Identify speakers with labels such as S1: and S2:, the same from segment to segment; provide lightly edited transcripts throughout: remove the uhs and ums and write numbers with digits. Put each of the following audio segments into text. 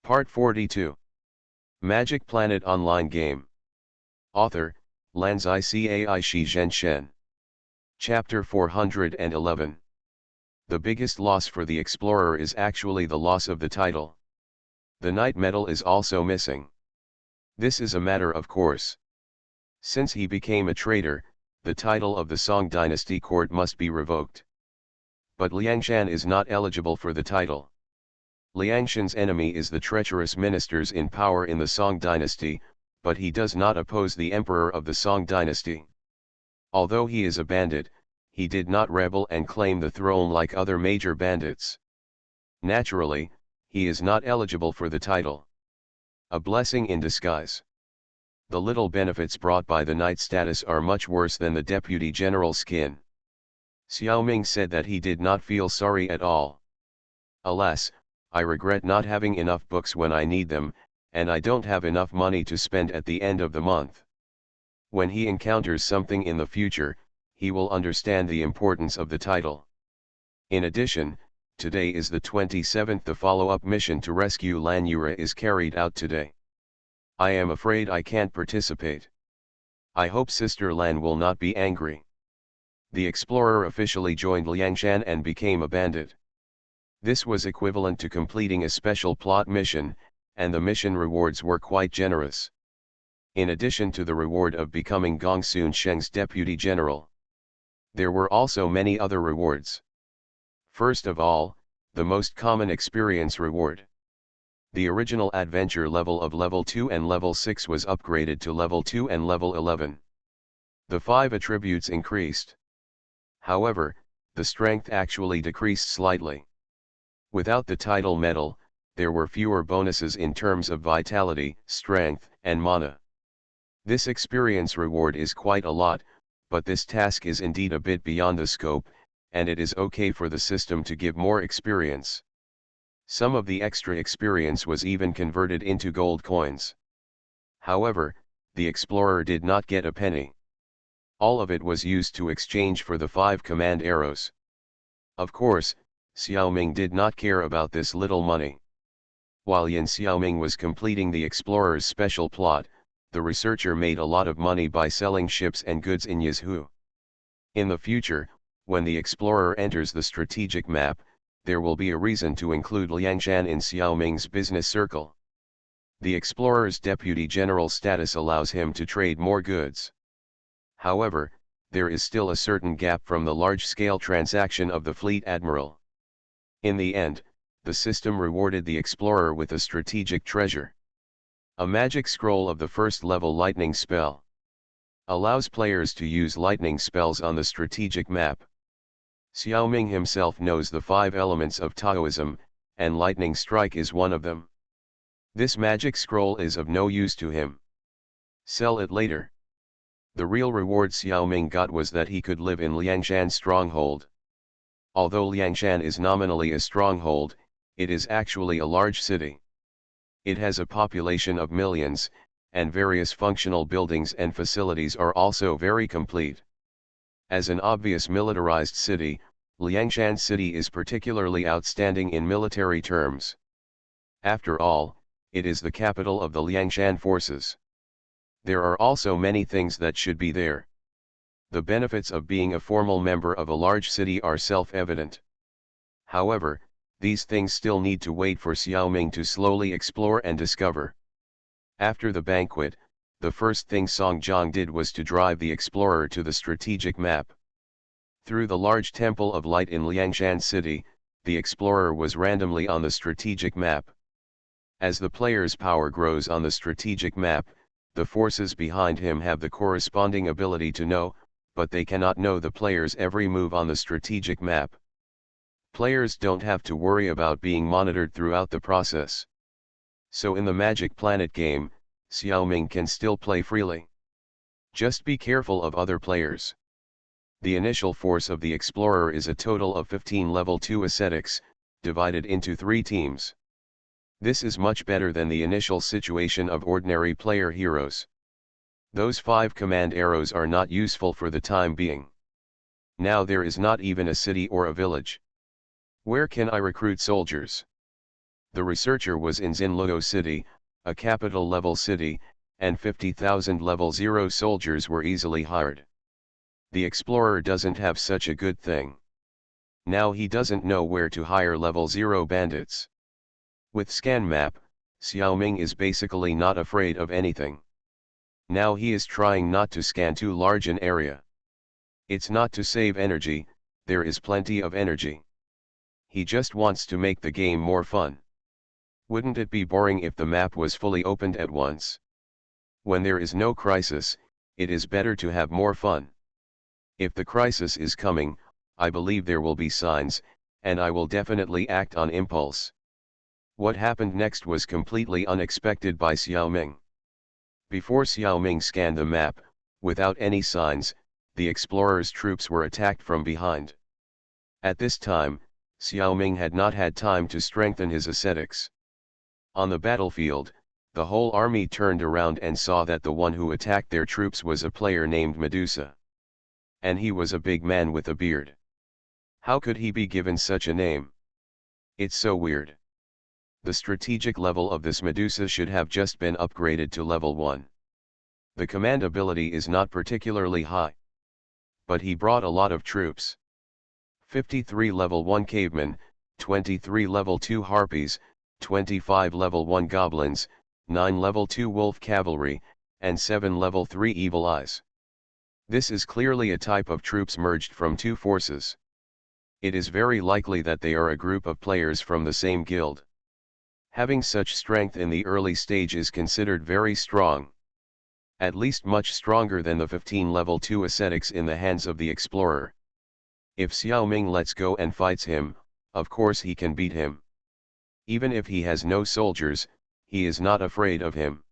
S1: Part 42. Magic Planet Online Game. Author, Lanzai Cai Shi Zhen Shen. Chapter 411. The biggest loss for the explorer is actually the loss of the title. The knight medal is also missing. This is a matter of course. Since he became a traitor, the title of the Song Dynasty court must be revoked. But Liangshan is not eligible for the title. Liangshan's enemy is the treacherous ministers in power in the Song Dynasty, but he does not oppose the emperor of the Song Dynasty. Although he is a bandit, he did not rebel and claim the throne like other major bandits. Naturally, he is not eligible for the title. A blessing in disguise. The little benefits brought by the knight status are much worse than the deputy general skin. Xiaoming said that he did not feel sorry at all. Alas, I regret not having enough books when I need them, and I don't have enough money to spend at the end of the month. When he encounters something in the future, he will understand the importance of the title. In addition, today is the 27th. The follow-up mission to rescue Lan Yura is carried out today. I am afraid I can't participate. I hope Sister Lan will not be angry. The explorer officially joined Liangshan and became a bandit. This was equivalent to completing a special plot mission, and the mission rewards were quite generous. In addition to the reward of becoming Gongsun Sheng's deputy general, there were also many other rewards. First of all, the most common experience reward. The original adventure level of level 2 and level 6 was upgraded to level 2 and level 11. The 5 attributes increased. However, the strength actually decreased slightly. Without the title medal, there were fewer bonuses in terms of vitality, strength, and mana. This experience reward is quite a lot, but this task is indeed a bit beyond the scope, and it is okay for the system to give more experience. Some of the extra experience was even converted into gold coins. However, the explorer did not get a penny. All of it was used to exchange for the 5 command arrows. Of course, Xiaoming did not care about this little money. While Yin Xiaoming was completing the explorer's special plot, the researcher made a lot of money by selling ships and goods in Yizhu. In the future, when the explorer enters the strategic map, there will be a reason to include Liangshan in Xiaoming's business circle. The explorer's deputy general status allows him to trade more goods. However, there is still a certain gap from the large-scale transaction of the fleet admiral. In the end, the system rewarded the explorer with a strategic treasure. A magic scroll of the first level lightning spell. Allows players to use lightning spells on the strategic map. Xiaoming himself knows the 5 elements of Taoism, and lightning strike is one of them. This magic scroll is of no use to him. Sell it later. The real reward Xiaoming got was that he could live in Liangshan's stronghold. Although Liangshan is nominally a stronghold, it is actually a large city. It has a population of millions, and various functional buildings and facilities are also very complete. As an obvious militarized city, Liangshan City is particularly outstanding in military terms. After all, it is the capital of the Liangshan forces. There are also many things that should be there. The benefits of being a formal member of a large city are self-evident. However, these things still need to wait for Xiaoming to slowly explore and discover. After the banquet, the first thing Song Jiang did was to drive the explorer to the strategic map. Through the large temple of light in Liangshan City, the explorer was randomly on the strategic map. As the player's power grows on the strategic map, the forces behind him have the corresponding ability to know, but they cannot know the player's every move on the strategic map. Players don't have to worry about being monitored throughout the process. So in the Magic Planet game, Xiaoming can still play freely. Just be careful of other players. The initial force of the explorer is a total of 15 level 2 ascetics, divided into 3 teams. This is much better than the initial situation of ordinary player heroes. Those 5 command arrows are not useful for the time being. Now there is not even a city or a village. Where can I recruit soldiers? The researcher was in Xinluo City, a capital-level city, and 50,000 level 0 soldiers were easily hired. The explorer doesn't have such a good thing. Now he doesn't know where to hire level 0 bandits. With Scan Map, Xiaoming is basically not afraid of anything. Now he is trying not to scan too large an area. It's not to save energy, there is plenty of energy. He just wants to make the game more fun. Wouldn't it be boring if the map was fully opened at once? When there is no crisis, it is better to have more fun. If the crisis is coming, I believe there will be signs, and I will definitely act on impulse. What happened next was completely unexpected by Xiaoming. Before Xiaoming scanned the map, without any signs, the explorer's troops were attacked from behind. At this time, Xiaoming had not had time to strengthen his ascetics. On the battlefield, the whole army turned around and saw that the one who attacked their troops was a player named Medusa. And he was a big man with a beard. How could he be given such a name? It's so weird. The strategic level of this Medusa should have just been upgraded to level 1. The command ability is not particularly high. But he brought a lot of troops. 53 level 1 cavemen, 23 level 2 harpies, 25 level 1 goblins, 9 level 2 wolf cavalry, and 7 level 3 evil eyes. This is clearly a type of troops merged from two forces. It is very likely that they are a group of players from the same guild. Having such strength in the early stage is considered very strong. At least much stronger than the 15 level 2 ascetics in the hands of the explorer. If Xiaoming lets go and fights him, of course he can beat him. Even if he has no soldiers, he is not afraid of him.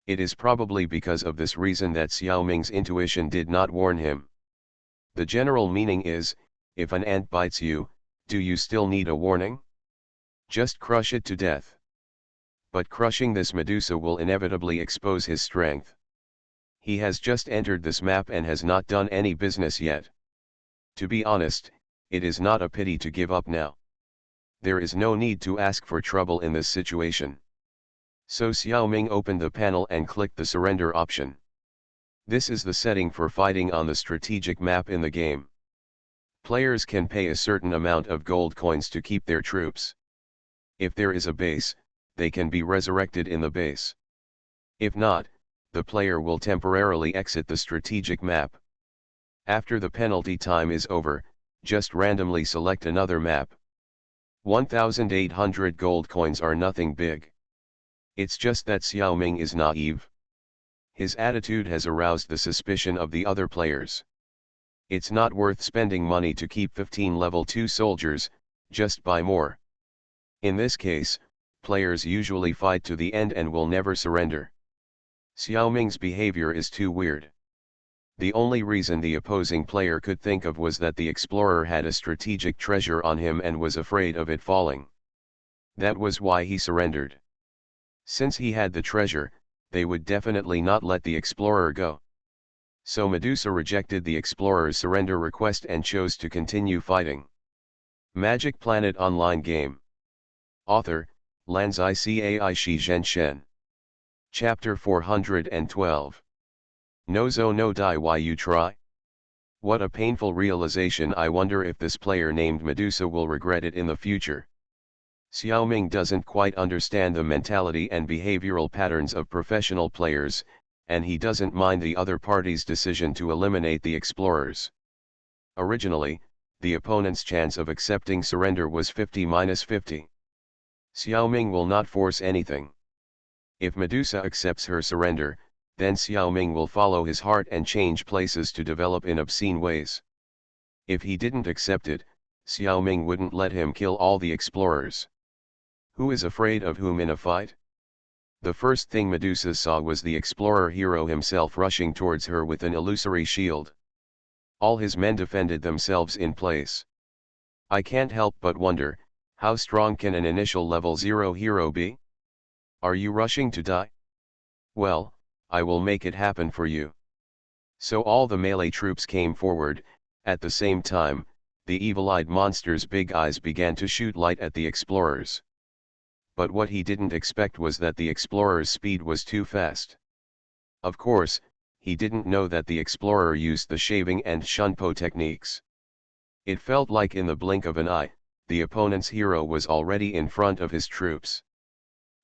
S1: It is probably because of this reason that Xiaoming's intuition did not warn him. The general meaning is, if an ant bites you, do you still need a warning? Just crush it to death. But crushing this Medusa will inevitably expose his strength. He has just entered this map and has not done any business yet. To be honest, it is not a pity to give up now. There is no need to ask for trouble in this situation. So Xiaoming opened the panel and clicked the surrender option. This is the setting for fighting on the strategic map in the game. Players can pay a certain amount of gold coins to keep their troops. If there is a base, they can be resurrected in the base. If not, the player will temporarily exit the strategic map. After the penalty time is over, just randomly select another map. 1,800 gold coins are nothing big. It's just that Xiaoming is naive. His attitude has aroused the suspicion of the other players. It's not worth spending money to keep 15 level 2 soldiers, just buy more. In this case, players usually fight to the end and will never surrender. Xiaoming's behavior is too weird. The only reason the opposing player could think of was that the explorer had a strategic treasure on him and was afraid of it falling. That was why he surrendered. Since he had the treasure, they would definitely not let the explorer go. So Medusa rejected the explorer's surrender request and chose to continue fighting. Magic Planet Online Game. Author, Lanzai Cai Shi Zhen Shen. Chapter 412. Nozo no Dai Why You Try? What a painful realization. I wonder if this player named Medusa will regret it in the future. Xiaoming doesn't quite understand the mentality and behavioral patterns of professional players, and he doesn't mind the other party's decision to eliminate the explorers. Originally, the opponent's chance of accepting surrender was 50-50. Xiaoming will not force anything. If Medusa accepts her surrender, then Xiaoming will follow his heart and change places to develop in obscene ways. If he didn't accept it, Xiaoming wouldn't let him kill all the explorers. Who is afraid of whom in a fight? The first thing Medusa saw was the explorer hero himself rushing towards her with an illusory shield. All his men defended themselves in place. I can't help but wonder, how strong can an initial level 0 hero be? Are you rushing to die? Well, I will make it happen for you. So all the melee troops came forward. At the same time, the evil-eyed monster's big eyes began to shoot light at the explorers. but what he didn't expect was that the explorer's speed was too fast. Of course, he didn't know that the explorer used the shaving and shunpo techniques. It felt like in the blink of an eye, the opponent's hero was already in front of his troops.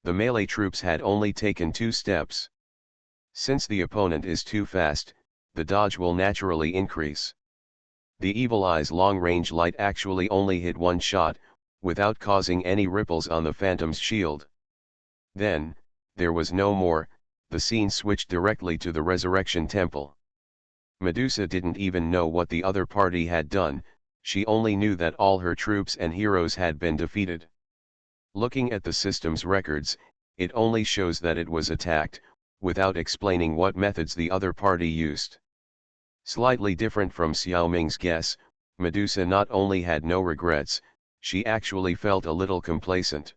S1: The melee troops had only taken 2 steps. Since the opponent is too fast, the dodge will naturally increase. The Evil Eye's long-range light actually only hit 1 shot, without causing any ripples on the Phantom's shield. Then, there was no more, the scene switched directly to the Resurrection Temple. Medusa didn't even know what the other party had done, she only knew that all her troops and heroes had been defeated. Looking at the system's records, it only shows that it was attacked, without explaining what methods the other party used. Slightly different from Xiaoming's guess, Medusa not only had no regrets, she actually felt a little complacent.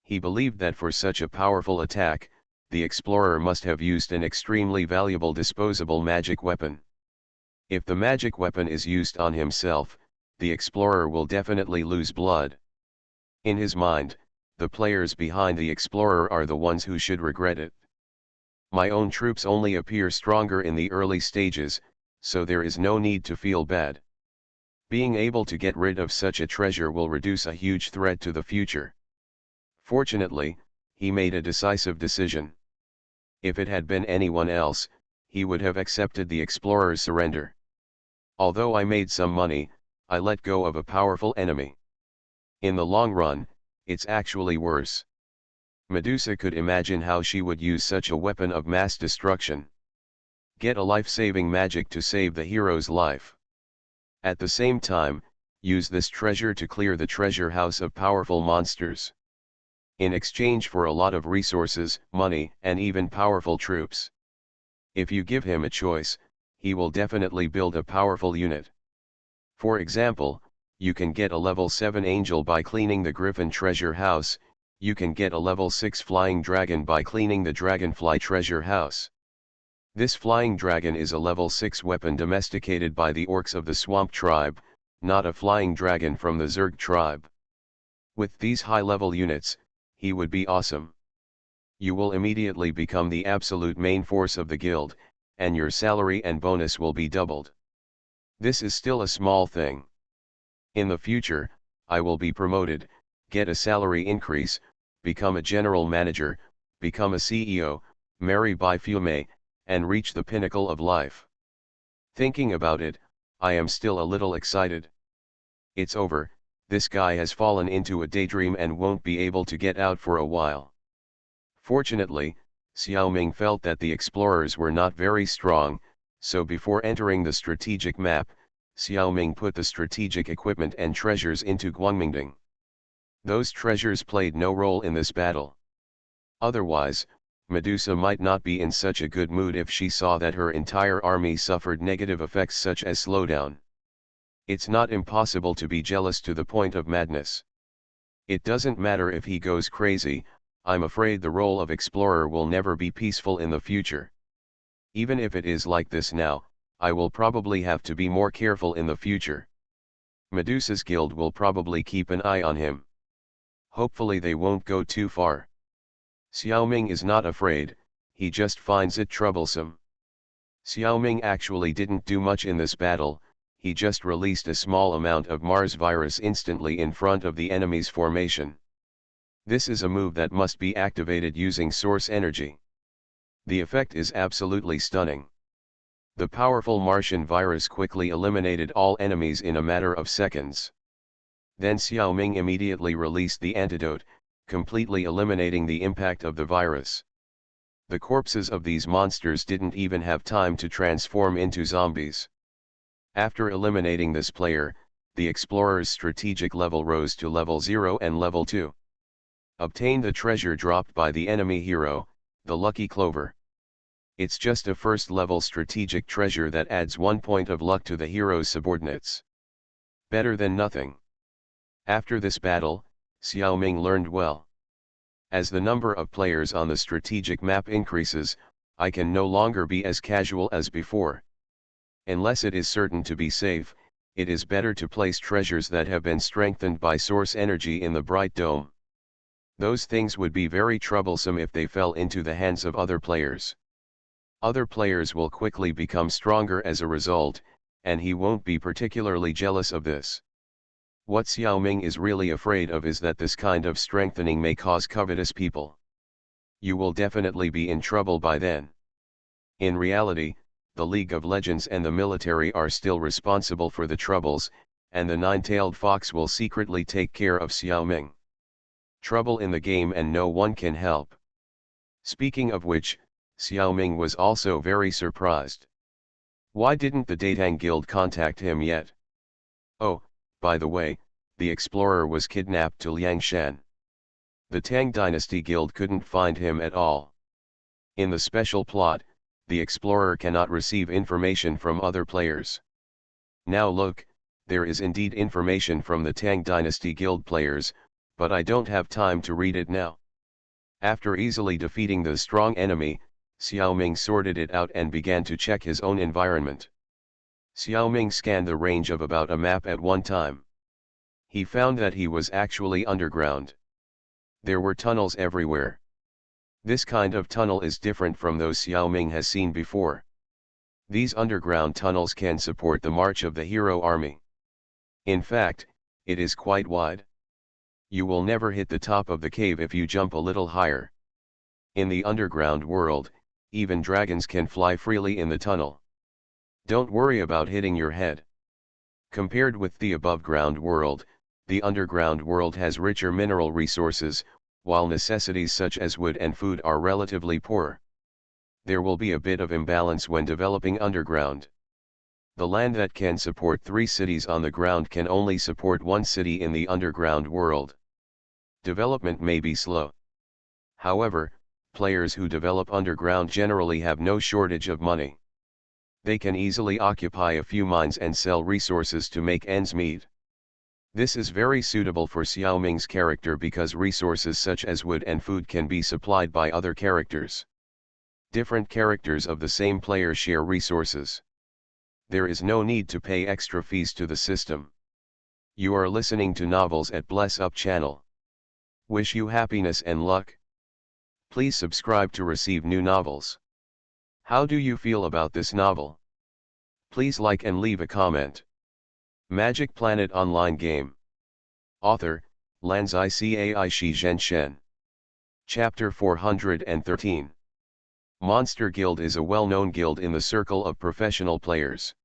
S1: He believed that for such a powerful attack, the explorer must have used an extremely valuable disposable magic weapon. If the magic weapon is used on himself, the explorer will definitely lose blood. In his mind, the players behind the explorer are the ones who should regret it. My own troops only appear stronger in the early stages, so there is no need to feel bad. Being able to get rid of such a treasure will reduce a huge threat to the future. Fortunately, he made a decisive decision. If it had been anyone else, he would have accepted the explorer's surrender. Although I made some money, I let go of a powerful enemy. In the long run, it's actually worse. Medusa could imagine how she would use such a weapon of mass destruction. Get a life-saving magic to save the hero's life. At the same time, use this treasure to clear the treasure house of powerful monsters. In exchange for a lot of resources, money, and even powerful troops. If you give him a choice, he will definitely build a powerful unit. For example, you can get a level 7 angel by cleaning the Griffin treasure house, you can get a level 6 flying dragon by cleaning the Dragonfly treasure house. This flying dragon is a level 6 weapon domesticated by the orcs of the Swamp tribe, not a flying dragon from the Zerg tribe. With these high-level units, he would be awesome. You will immediately become the absolute main force of the guild, and your salary and bonus will be doubled. This is still a small thing. In the future, I will be promoted, get a salary increase, become a general manager, become a CEO, marry Baifume, and reach the pinnacle of life. Thinking about it, I am still a little excited. It's over, this guy has fallen into a daydream and won't be able to get out for a while. Fortunately, Xiaoming felt that the explorers were not very strong, so before entering the strategic map, Xiaoming put the strategic equipment and treasures into Guangmingding. Those treasures played no role in this battle. Otherwise, Medusa might not be in such a good mood if she saw that her entire army suffered negative effects such as slowdown. It's not impossible to be jealous to the point of madness. It doesn't matter if he goes crazy, I'm afraid the role of explorer will never be peaceful in the future. Even if it is like this now, I will probably have to be more careful in the future. Medusa's guild will probably keep an eye on him. Hopefully they won't go too far. Xiaoming is not afraid, he just finds it troublesome. Xiaoming actually didn't do much in this battle, he just released a small amount of Mars virus instantly in front of the enemy's formation. This is a move that must be activated using source energy. The effect is absolutely stunning. The powerful Martian virus quickly eliminated all enemies in a matter of seconds. Then Xiaoming immediately released the antidote, completely eliminating the impact of the virus. The corpses of these monsters didn't even have time to transform into zombies. After eliminating this player, the explorer's strategic level rose to level 0 and level 2. Obtain the treasure dropped by the enemy hero, the Lucky Clover. It's just a first-level strategic treasure that adds 1 point of luck to the hero's subordinates. Better than nothing. After this battle, Xiaoming learned well. As the number of players on the strategic map increases, I can no longer be as casual as before. Unless it is certain to be safe, it is better to place treasures that have been strengthened by source energy in the Bright Dome. Those things would be very troublesome if they fell into the hands of other players. Other players will quickly become stronger as a result, and he won't be particularly jealous of this. What Xiao Ming is really afraid of is that this kind of strengthening may cause covetous people. You will definitely be in trouble by then. In reality, the League of Legends and the military are still responsible for the troubles, and the nine-tailed fox will secretly take care of Xiao Ming. Trouble in the game and no one can help. Speaking of which, Xiao Ming was also very surprised. Why didn't the Datang Guild contact him yet? Oh, by the way, the explorer was kidnapped to Liangshan. The Tang Dynasty Guild couldn't find him at all. In the special plot, the explorer cannot receive information from other players. Now look, there is indeed information from the Tang Dynasty Guild players, but I don't have time to read it now. After easily defeating the strong enemy, Xiao Ming sorted it out and began to check his own environment. Xiao Ming scanned the range of about a map at one time. He found that he was actually underground. There were tunnels everywhere. This kind of tunnel is different from those Xiao Ming has seen before. These underground tunnels can support the march of the hero army. In fact, it is quite wide. You will never hit the top of the cave if you jump a little higher. In the underground world, even dragons can fly freely in the tunnel. Don't worry about hitting your head. Compared with the above-ground world, the underground world has richer mineral resources, while necessities such as wood and food are relatively poor. There will be a bit of imbalance when developing underground. The land that can support 3 cities on the ground can only support 1 city in the underground world. Development may be slow. However, players who develop underground generally have no shortage of money. They can easily occupy a few mines and sell resources to make ends meet. This is very suitable for Xiao Ming's character because resources such as wood and food can be supplied by other characters. Different characters of the same player share resources. There is no need to pay extra fees to the system. You are listening to Novels at Bless Up channel. Wish you happiness and luck. Please subscribe to receive new novels. How do you feel about this novel? Please like and leave a comment. Magic Planet Online Game. Author, Lanzai Cai Shi Zhen Shen. Chapter 413. Monster Guild is a well-known guild in the circle of professional players.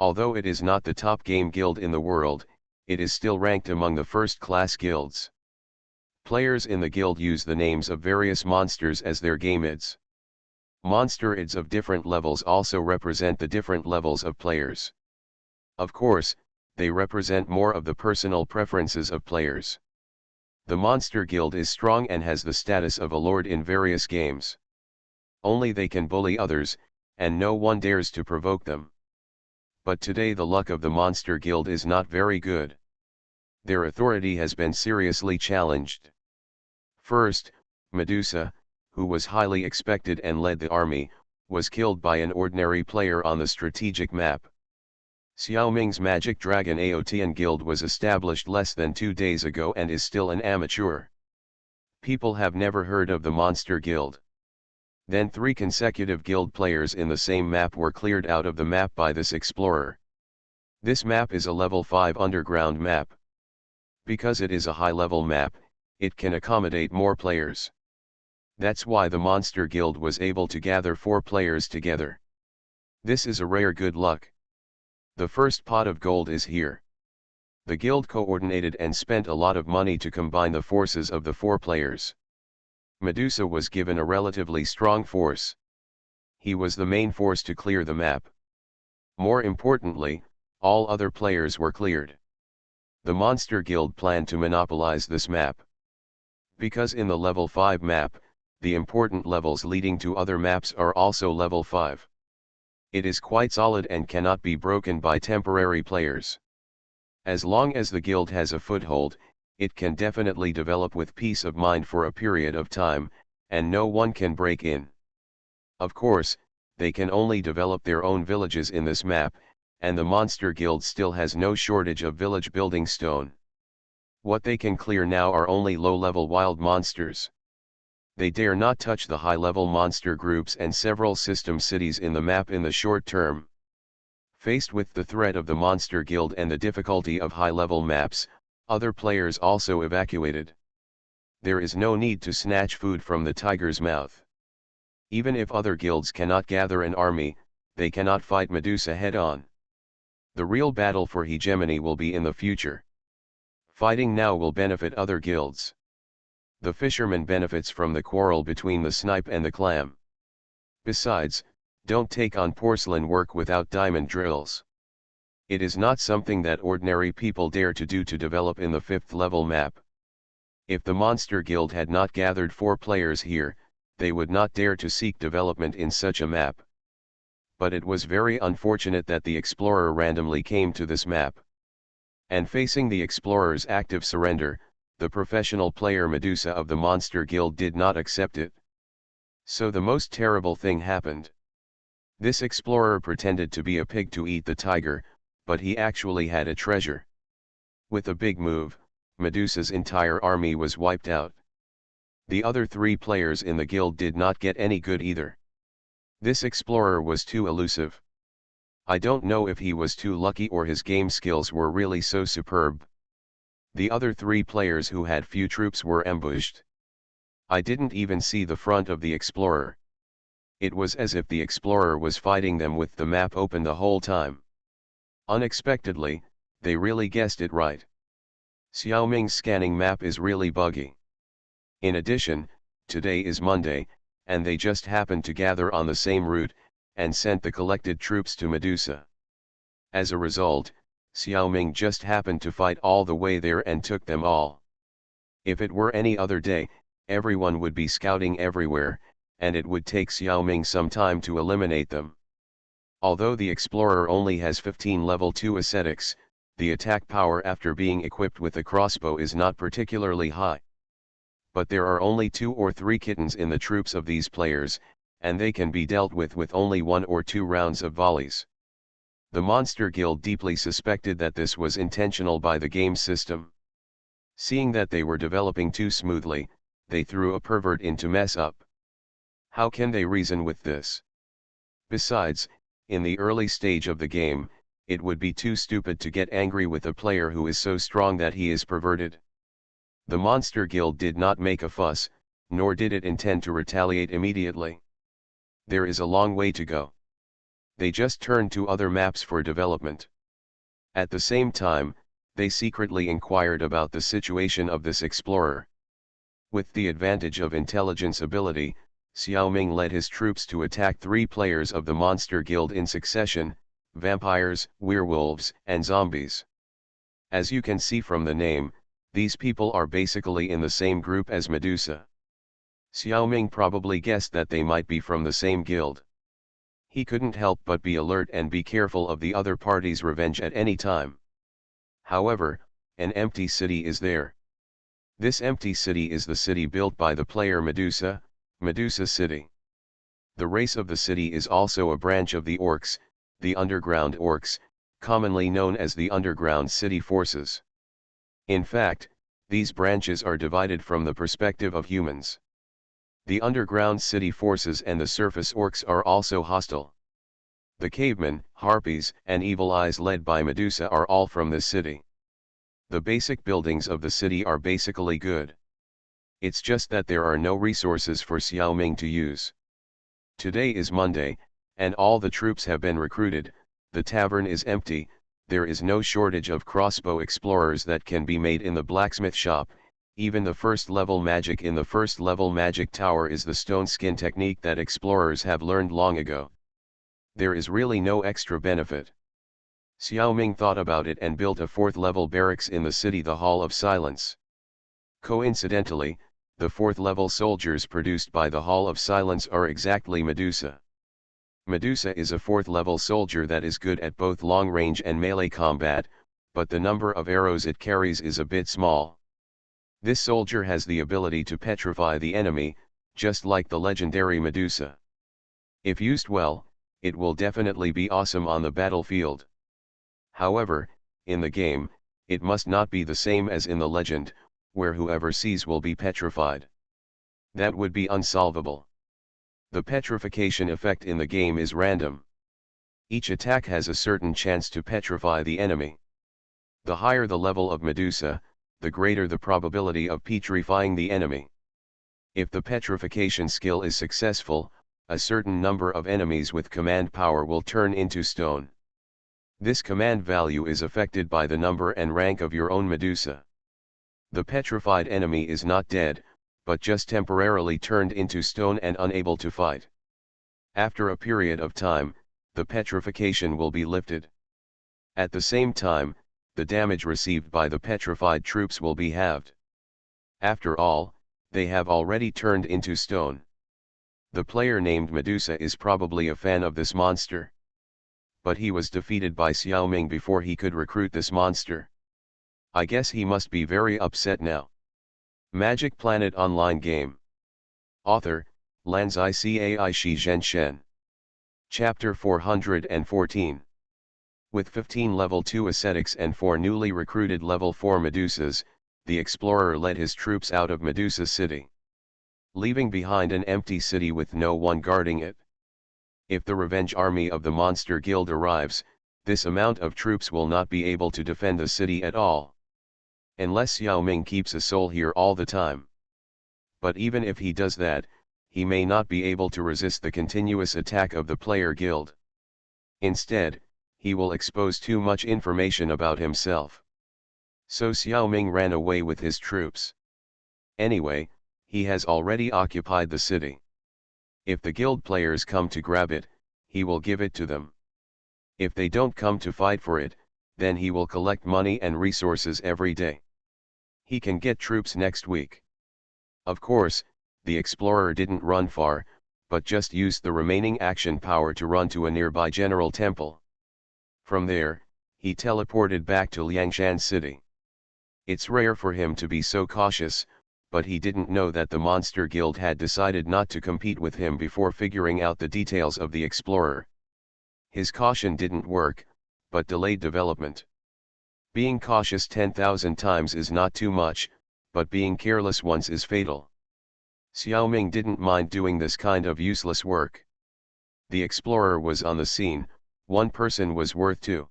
S1: Although it is not the top game guild in the world, it is still ranked among the first-class guilds. Players in the guild use the names of various monsters as their game ids. Monster ids of different levels also represent the different levels of players. Of course, they represent more of the personal preferences of players. The Monster Guild is strong and has the status of a lord in various games. Only they can bully others, and no one dares to provoke them. But today the luck of the Monster Guild is not very good. Their authority has been seriously challenged. First, Medusa, who was highly expected and led the army, was killed by an ordinary player on the strategic map. Xiao Ming's Magic Dragon Aotian Guild was established less than 2 days ago and is still an amateur. People have never heard of the Monster Guild. Then 3 consecutive guild players in the same map were cleared out of the map by this explorer. This map is a level 5 underground map. Because it is a high-level map, it can accommodate more players. That's why the Monster Guild was able to gather 4 players together. This is a rare good luck. The first pot of gold is here. The guild coordinated and spent a lot of money to combine the forces of the 4 players. Medusa was given a relatively strong force. He was the main force to clear the map. More importantly, all other players were cleared. The Monster Guild planned to monopolize this map. Because in the level 5 map, the important levels leading to other maps are also level 5. It is quite solid and cannot be broken by temporary players. As long as the guild has a foothold, it can definitely develop with peace of mind for a period of time, and no one can break in. Of course, they can only develop their own villages in this map, and the Monster Guild still has no shortage of village building stone. What they can clear now are only low-level wild monsters. They dare not touch the high-level monster groups and several system cities in the map in the short term. Faced with the threat of the Monster Guild and the difficulty of high-level maps, other players also evacuated. There is no need to snatch food from the tiger's mouth. Even if other guilds cannot gather an army, they cannot fight Medusa head-on. The real battle for hegemony will be in the future. Fighting now will benefit other guilds. The fisherman benefits from the quarrel between the snipe and the clam. Besides, don't take on porcelain work without diamond drills. It is not something that ordinary people dare to do to develop in the 5th level map. If the Monster Guild had not gathered 4 players here, they would not dare to seek development in such a map. But it was very unfortunate that the explorer randomly came to this map. And facing the explorer's active surrender, the professional player Medusa of the Monster Guild did not accept it. So the most terrible thing happened. This explorer pretended to be a pig to eat the tiger, but he actually had a treasure. With a big move, Medusa's entire army was wiped out. The other 3 players in the guild did not get any good either. This explorer was too elusive. I don't know if he was too lucky or his game skills were really so superb. The other 3 players who had few troops were ambushed. I didn't even see the front of the explorer. It was as if the explorer was fighting them with the map open the whole time. Unexpectedly, they really guessed it right. Xiaoming's scanning map is really buggy. In addition, today is Monday, and they just happened to gather on the same route, and sent the collected troops to Medusa. As a result, Xiaoming just happened to fight all the way there and took them all. If it were any other day, everyone would be scouting everywhere, and it would take Xiaoming some time to eliminate them. Although the explorer only has 15 level 2 ascetics, the attack power after being equipped with a crossbow is not particularly high. But there are only 2 or 3 kittens in the troops of these players, and they can be dealt with only 1 or 2 rounds of volleys. The Monster Guild deeply suspected that this was intentional by the game system. Seeing that they were developing too smoothly, they threw a pervert in to mess up. How can they reason with this? Besides, in the early stage of the game, it would be too stupid to get angry with a player who is so strong that he is perverted. The Monster Guild did not make a fuss, nor did it intend to retaliate immediately. There is a long way to go. They just turned to other maps for development. At the same time, they secretly inquired about the situation of this explorer. With the advantage of intelligence ability, Xiaoming led his troops to attack 3 players of the Monster Guild in succession: vampires, werewolves, and zombies. As you can see from the name, these people are basically in the same group as Medusa. Xiaoming probably guessed that they might be from the same guild. He couldn't help but be alert and be careful of the other party's revenge at any time. However, an empty city is there. This empty city is the city built by the player Medusa, Medusa City. The race of the city is also a branch of the orcs, the underground orcs, commonly known as the underground city forces. In fact, these branches are divided from the perspective of humans. The underground city forces and the surface orcs are also hostile. The cavemen, harpies, and evil eyes led by Medusa are all from this city. The basic buildings of the city are basically good. It's just that there are no resources for Xiaoming to use. Today is Monday, and all the troops have been recruited. The tavern is empty. There is no shortage of crossbow explorers that can be made in the blacksmith shop. Even the first level magic in the first level magic tower is the stone skin technique that explorers have learned long ago. There is really no extra benefit. Xiaoming thought about it and built a 4th level barracks in the city, the Hall of Silence. Coincidentally, the 4th level soldiers produced by the Hall of Silence are exactly Medusa. Medusa is a 4th level soldier that is good at both long range and melee combat, but the number of arrows it carries is a bit small. This soldier has the ability to petrify the enemy, just like the legendary Medusa. If used well, it will definitely be awesome on the battlefield. However, in the game, It must not be the same as in the legend, where whoever sees will be petrified. That would be unsolvable. The petrification effect in the game is random. Each attack has a certain chance to petrify the enemy. The higher the level of Medusa, the greater the probability of petrifying the enemy. If the petrification skill is successful, a certain number of enemies with command power will turn into stone. This command value is affected by the number and rank of your own Medusa. The petrified enemy is not dead, but just temporarily turned into stone and unable to fight. After a period of time, the petrification will be lifted. At the same time, the damage received by the petrified troops will be halved. After all, they have already turned into stone. The player named Medusa is probably a fan of this monster. But he was defeated by Xiaoming before he could recruit this monster. I guess he must be very upset now. Magic Planet Online Game. Author, Lanzai Cai Shi Zhen Shen. Chapter 414. With 15 level 2 ascetics and 4 newly recruited level 4 Medusas, the explorer led his troops out of Medusa City, leaving behind an empty city with no one guarding it. If the revenge army of the Monster Guild arrives, this amount of troops will not be able to defend the city at all. Unless Xiaoming keeps a soul here all the time. But even if he does that, he may not be able to resist the continuous attack of the player guild. Instead, he will expose too much information about himself. So Xiaoming ran away with his troops. Anyway, he has already occupied the city. If the guild players come to grab it, he will give it to them. If they don't come to fight for it, then he will collect money and resources every day. He can get troops next week. Of course, the explorer didn't run far, but just used the remaining action power to run to a nearby general temple. From there, he teleported back to Liangshan City. It's rare for him to be so cautious, but he didn't know that the Monster Guild had decided not to compete with him before figuring out the details of the explorer. His caution didn't work, but delayed development. Being cautious 10,000 times is not too much, but being careless once is fatal. Xiaoming didn't mind doing this kind of useless work. The explorer was on the scene, one person was worth two.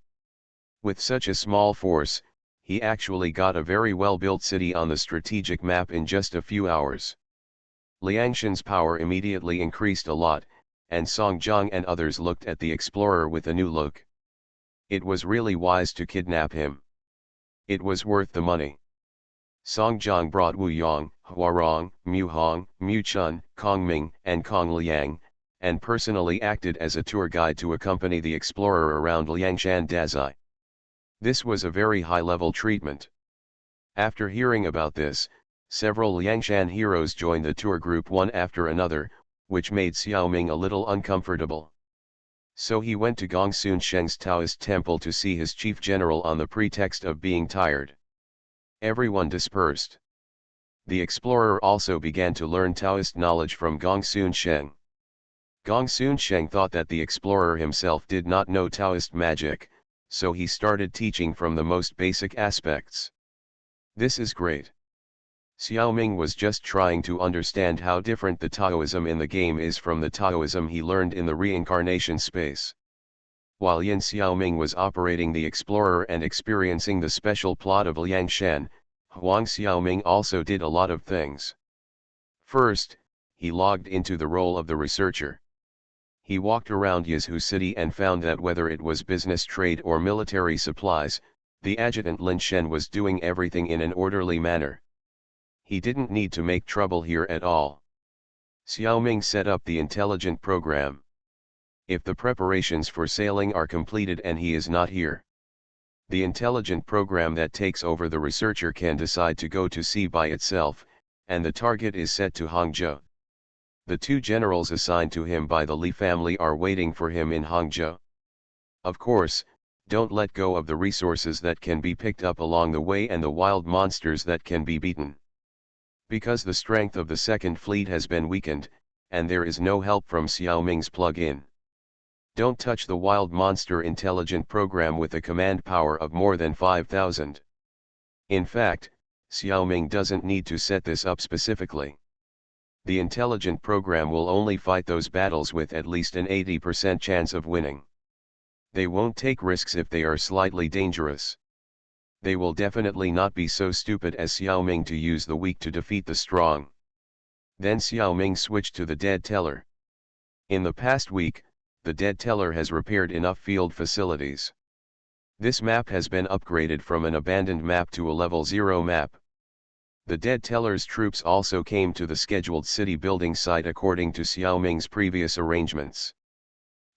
S1: With such a small force, he actually got a very well-built city on the strategic map in just a few hours. Liangshan's power immediately increased a lot, and Song Jiang and others looked at the explorer with a new look. It was really wise to kidnap him. It was worth the money. Song Jiang brought Wu Yang, Huarong, Mu Hong, Mu Chun, Kong Ming, and Kong Liang, and personally acted as a tour guide to accompany the explorer around Liangshan Dazai. This was a very high-level treatment. After hearing about this, several Liangshan heroes joined the tour group one after another, which made Xiaoming a little uncomfortable. So he went to Gongsun Sheng's Taoist temple to see his chief general on the pretext of being tired. Everyone dispersed. The explorer also began to learn Taoist knowledge from Gongsun Sheng. Gongsun Sheng thought that the explorer himself did not know Taoist magic, so he started teaching from the most basic aspects. This is great. Xiaoming was just trying to understand how different the Taoism in the game is from the Taoism he learned in the reincarnation space. While Yin Xiaoming was operating the explorer and experiencing the special plot of Liangshan, Huang Xiaoming also did a lot of things. First, he logged into the role of the researcher. He walked around Yizhu City and found that whether it was business trade or military supplies, the adjutant Lin Shen was doing everything in an orderly manner. He didn't need to make trouble here at all. Xiaoming set up the intelligent program. If the preparations for sailing are completed and he is not here, the intelligent program that takes over the researcher can decide to go to sea by itself, and the target is set to Hangzhou. The two generals assigned to him by the Li family are waiting for him in Hangzhou. Of course, don't let go of the resources that can be picked up along the way and the wild monsters that can be beaten. Because the strength of the Second Fleet has been weakened, and there is no help from Xiaoming's plug-in. Don't touch the wild monster intelligent program with a command power of more than 5,000. In fact, Xiaoming doesn't need to set this up specifically. The intelligent program will only fight those battles with at least an 80% chance of winning. They won't take risks if they are slightly dangerous. They will definitely not be so stupid as Xiaoming to use the weak to defeat the strong. Then Xiaoming switched to the dead teller. In the past week, the dead teller has repaired enough field facilities. This map has been upgraded from an abandoned map to a level 0 map. The dead teller's troops also came to the scheduled city building site according to Xiaoming's previous arrangements.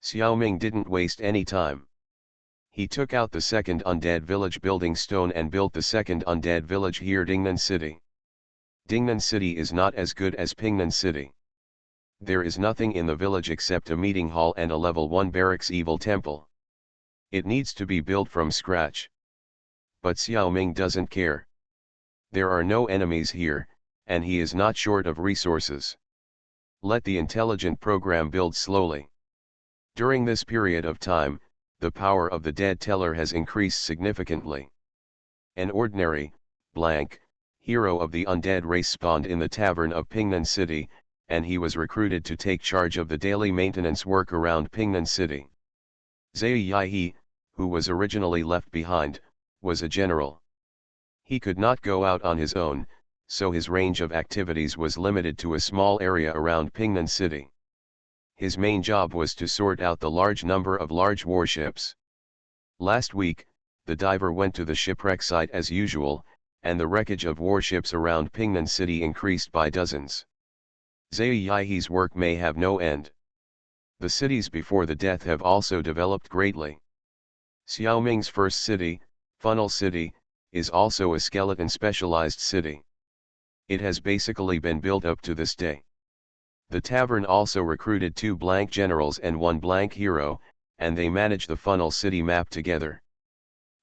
S1: Xiaoming didn't waste any time. He took out the second undead village building stone and built the second undead village here, Dingnan City. Dingnan City is not as good as Pingnan City. There is nothing in the village except a meeting hall and a level 1 barracks evil temple. It needs to be built from scratch. But Xiaoming doesn't care. There are no enemies here, and he is not short of resources. Let the intelligent program build slowly. During this period of time, the power of the dead teller has increased significantly. An ordinary, blank, hero of the undead race spawned in the tavern of Pingnan City, and he was recruited to take charge of the daily maintenance work around Pingnan City. Zai Yaihe, who was originally left behind, was a general. He could not go out on his own, so his range of activities was limited to a small area around Pingnan City. His main job was to sort out the large number of large warships. Last week, the diver went to the shipwreck site as usual, and the wreckage of warships around Pingnan City increased by dozens. Zai Yaihe's work may have no end. The cities before the death have also developed greatly. Xiaoming's first city, Funnel City, is also a skeleton specialized city. It has basically been built up to this day. The tavern also recruited 2 blank generals and 1 blank hero, and they manage the Funnel City map together.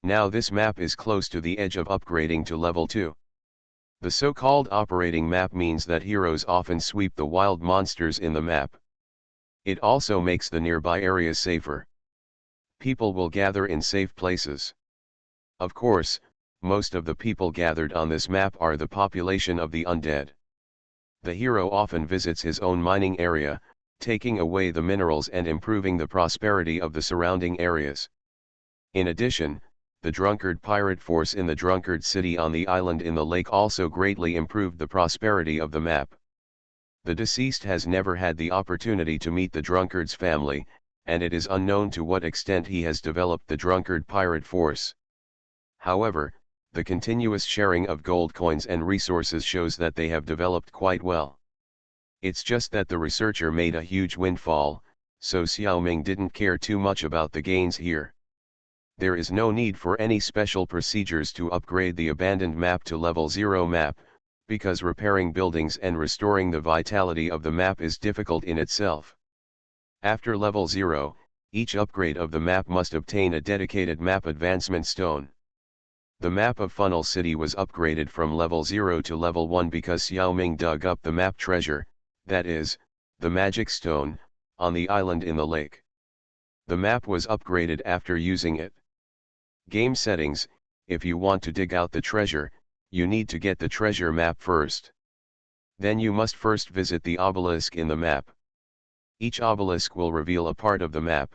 S1: Now this map is close to the edge of upgrading to level 2. The so-called operating map means that heroes often sweep the wild monsters in the map. It also makes the nearby areas safer. People will gather in safe places. Of course, most of the people gathered on this map are the population of the undead. The hero often visits his own mining area, taking away the minerals and improving the prosperity of the surrounding areas. In addition, the drunkard pirate force in the drunkard city on the island in the lake also greatly improved the prosperity of the map. The deceased has never had the opportunity to meet the drunkard's family, and it is unknown to what extent he has developed the drunkard pirate force. However, the continuous sharing of gold coins and resources shows that they have developed quite well. It's just that the researcher made a huge windfall, so Xiaoming didn't care too much about the gains here. There is no need for any special procedures to upgrade the abandoned map to level 0 map, because repairing buildings and restoring the vitality of the map is difficult in itself. After level 0, each upgrade of the map must obtain a dedicated map advancement stone. The map of Funnel City was upgraded from level 0 to level 1 because Xiaoming dug up the map treasure, that is, the magic stone, on the island in the lake. The map was upgraded after using it. Game settings: if you want to dig out the treasure, you need to get the treasure map first. Then you must first visit the obelisk in the map. Each obelisk will reveal a part of the map.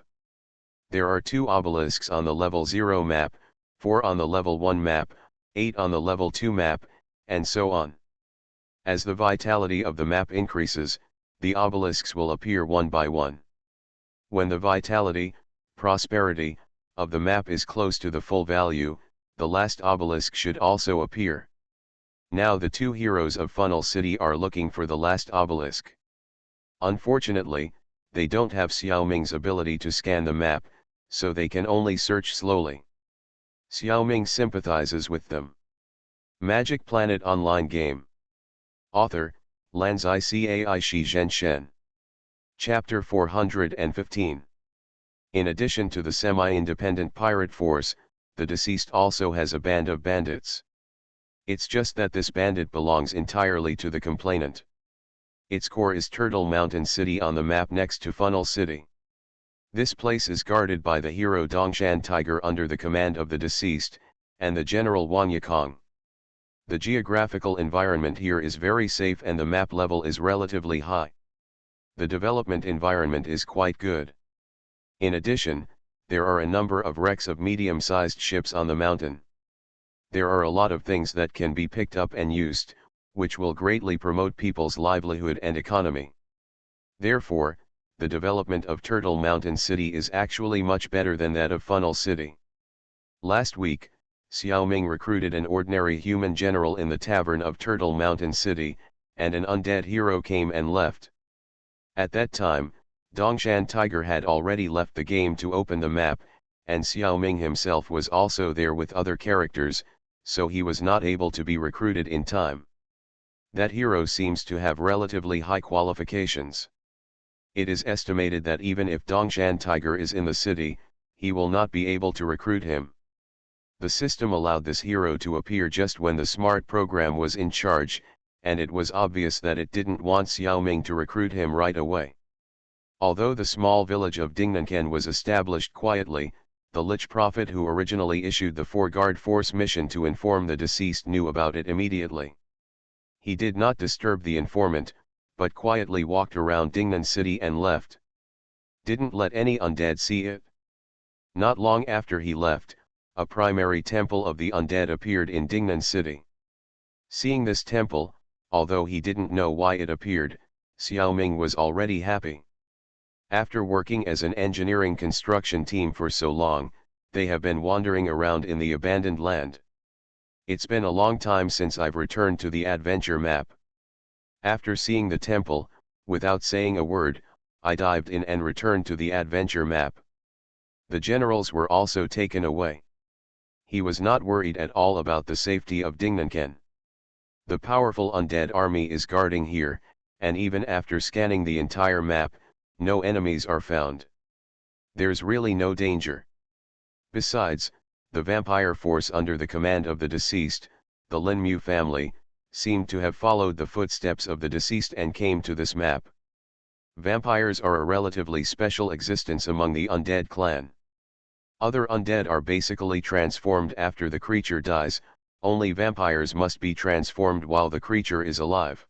S1: There are 2 obelisks on the level 0 map, 4 on the level 1 map, 8 on the level 2 map, and so on. As the vitality of the map increases, the obelisks will appear one by one. When the vitality, prosperity, of the map is close to the full value, the last obelisk should also appear. Now the 2 heroes of Funnel City are looking for the last obelisk. Unfortunately, they don't have Xiaoming's ability to scan the map, so they can only search slowly. Xiaoming sympathizes with them. Magic Planet Online Game. Author, Lanzai Cai Shi Zhen Shen. Chapter 415. In addition to the semi-independent pirate force, the deceased also has a band of bandits. It's just that this bandit belongs entirely to the complainant. Its core is Turtle Mountain City on the map next to Funnel City. This place is guarded by the hero Dongshan Tiger under the command of the deceased, and the general Wang Yikong. The geographical environment here is very safe and the map level is relatively high. The development environment is quite good. In addition, there are a number of wrecks of medium-sized ships on the mountain. There are a lot of things that can be picked up and used, which will greatly promote people's livelihood and economy. Therefore, the development of Turtle Mountain City is actually much better than that of Funnel City. Last week, Xiaoming recruited an ordinary human general in the tavern of Turtle Mountain City, and an undead hero came and left. At that time, Dongshan Tiger had already left the game to open the map, and Xiaoming himself was also there with other characters, so he was not able to be recruited in time. That hero seems to have relatively high qualifications. It is estimated that even if Dongshan Tiger is in the city, he will not be able to recruit him. The system allowed this hero to appear just when the smart program was in charge, and it was obvious that it didn't want Xiaoming to recruit him right away. Although the small village of Dingnanken was established quietly, the Lich Prophet who originally issued the 4-guard force mission to inform the deceased knew about it immediately. He did not disturb the informant, but quietly walked around Dingnan City and left. Didn't let any undead see it. Not long after he left, a primary temple of the undead appeared in Dingnan City. Seeing this temple, although he didn't know why it appeared, Xiaoming was already happy. After working as an engineering construction team for so long, they have been wandering around in the abandoned land. It's been a long time since I've returned to the adventure map. After seeing the temple, without saying a word, I dived in and returned to the adventure map. The generals were also taken away. He was not worried at all about the safety of Dingnanken. The powerful undead army is guarding here, and even after scanning the entire map, no enemies are found. There's really no danger. Besides, the vampire force under the command of the deceased, the Linmu family, seemed to have followed the footsteps of the deceased and came to this map. Vampires are a relatively special existence among the undead clan. Other undead are basically transformed after the creature dies, only vampires must be transformed while the creature is alive.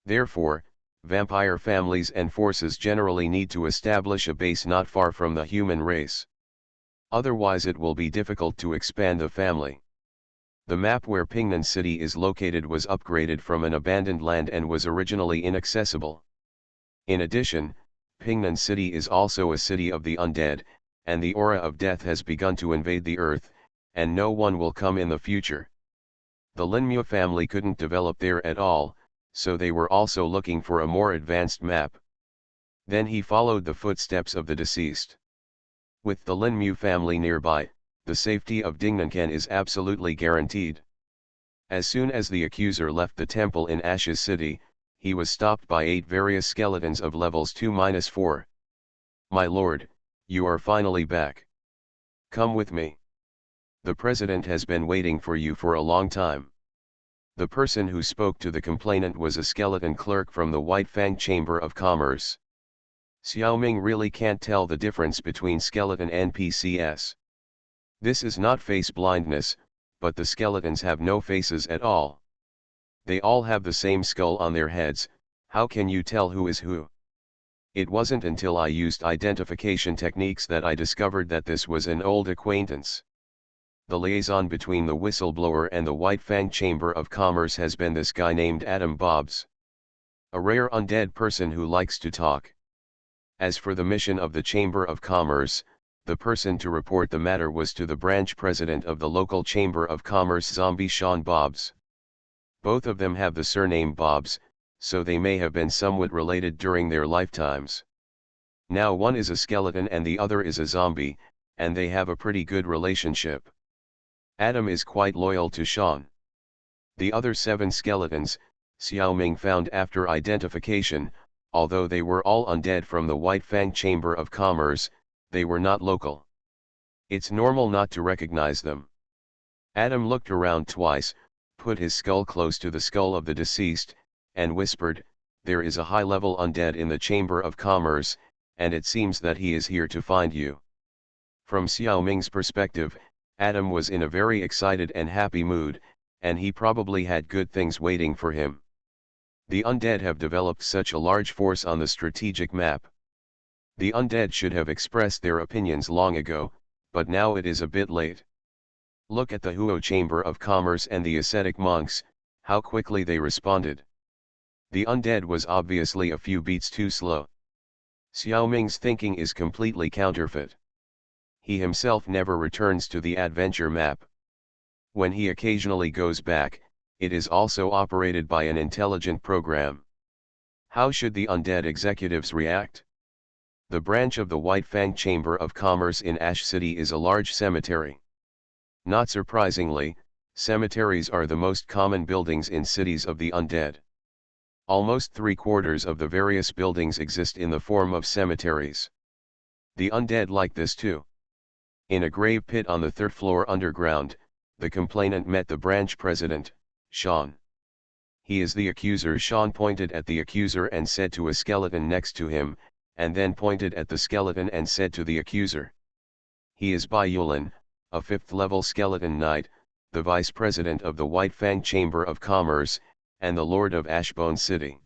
S1: Therefore, vampire families and forces generally need to establish a base not far from the human race. Otherwise it will be difficult to expand the family. The map where Pingnan City is located was upgraded from an abandoned land and was originally inaccessible. In addition, Pingnan City is also a city of the undead, and the aura of death has begun to invade the earth, and no one will come in the future. The Linmu family couldn't develop there at all, so they were also looking for a more advanced map. Then he followed the footsteps of the deceased. With the Linmu family nearby, the safety of Dingnanken is absolutely guaranteed. As soon as the accuser left the temple in Ashes City, he was stopped by 8 various skeletons of levels 2-4. My lord, you are finally back. Come with me. The president has been waiting for you for a long time. The person who spoke to the complainant was a skeleton clerk from the White Fang Chamber of Commerce. Xiaoming really can't tell the difference between skeleton NPCs. This is not face blindness, but the skeletons have no faces at all. They all have the same skull on their heads. How can you tell who is who? It wasn't until I used identification techniques that I discovered that this was an old acquaintance. The liaison between the whistleblower and the White Fang Chamber of Commerce has been this guy named Adam Bobs. A rare undead person who likes to talk. As for the mission of the Chamber of Commerce, the person to report the matter was to the branch president of the local Chamber of Commerce, Zombie Sean Bobs. Both of them have the surname Bobs, so they may have been somewhat related during their lifetimes. Now one is a skeleton and the other is a zombie, and they have a pretty good relationship. Adam is quite loyal to Sean. The other 7 skeletons, Xiaoming found after identification, although they were all undead from the White Fang Chamber of Commerce, they were not local. It's normal not to recognize them. Adam looked around twice, put his skull close to the skull of the deceased, and whispered, "There is a high-level undead in the Chamber of Commerce, and it seems that he is here to find you." From Xiaoming's perspective, Adam was in a very excited and happy mood, and he probably had good things waiting for him. The undead have developed such a large force on the strategic map. The undead should have expressed their opinions long ago, but now it is a bit late. Look at the Huo Chamber of Commerce and the ascetic monks, how quickly they responded. The undead was obviously a few beats too slow. Xiaoming's thinking is completely counterfeit. He himself never returns to the adventure map. When he occasionally goes back, it is also operated by an intelligent program. How should the undead executives react? The branch of the White Fang Chamber of Commerce in Ash City is a large cemetery. Not surprisingly, cemeteries are the most common buildings in cities of the undead. Almost 3/4 of the various buildings exist in the form of cemeteries. The undead like this too. In a grave pit on the 3rd floor underground, the complainant met the branch president, Sean. He is the accuser. Sean pointed at the accuser and said to a skeleton next to him, and then pointed at the skeleton and said to the accuser. He is Bai Yulan, a 5th-level skeleton knight, the vice president of the White Fang Chamber of Commerce, and the lord of Ashbone City.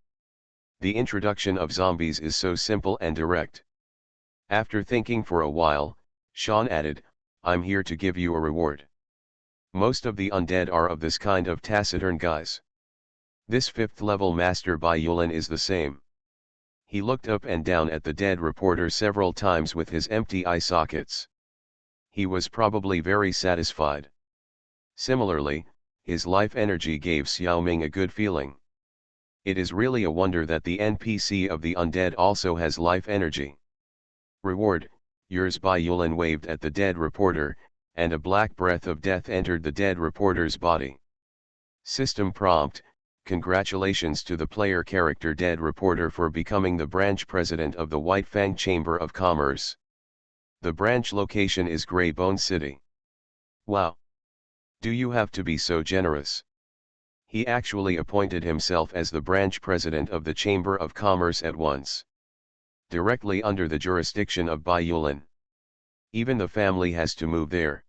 S1: The introduction of zombies is so simple and direct. After thinking for a while, Sean added, "I'm here to give you a reward." Most of the undead are of this kind of taciturn guise. This 5th-level master Bai Yulan is the same. He looked up and down at the dead reporter several times with his empty eye sockets. He was probably very satisfied. Similarly, his life energy gave Xiaoming a good feeling. It is really a wonder that the NPC of the undead also has life energy. Reward, yours. Bai Yulan waved at the dead reporter, and a black breath of death entered the dead reporter's body. System prompt: congratulations to the player character Dead Reporter for becoming the branch president of the White Fang Chamber of Commerce. The branch location is Greybone City. Wow! Do you have to be so generous? He actually appointed himself as the branch president of the Chamber of Commerce at once. Directly under the jurisdiction of Bai Yulan. Even the family has to move there.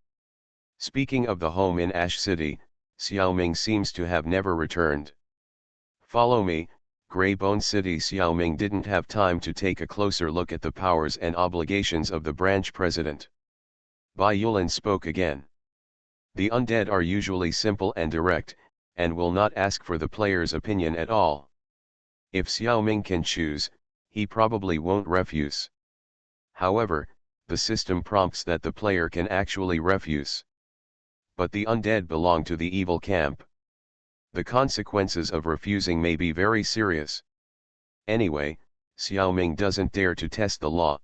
S1: Speaking of the home in Ash City, Xiaoming seems to have never returned. Follow me, Greybone City. Xiaoming didn't have time to take a closer look at the powers and obligations of the branch president. Bai Yulan spoke again. The undead are usually simple and direct, and will not ask for the player's opinion at all. If Xiaoming can choose, he probably won't refuse. However, the system prompts that the player can actually refuse. But the undead belong to the evil camp. The consequences of refusing may be very serious. Anyway, Xiaoming doesn't dare to test the law.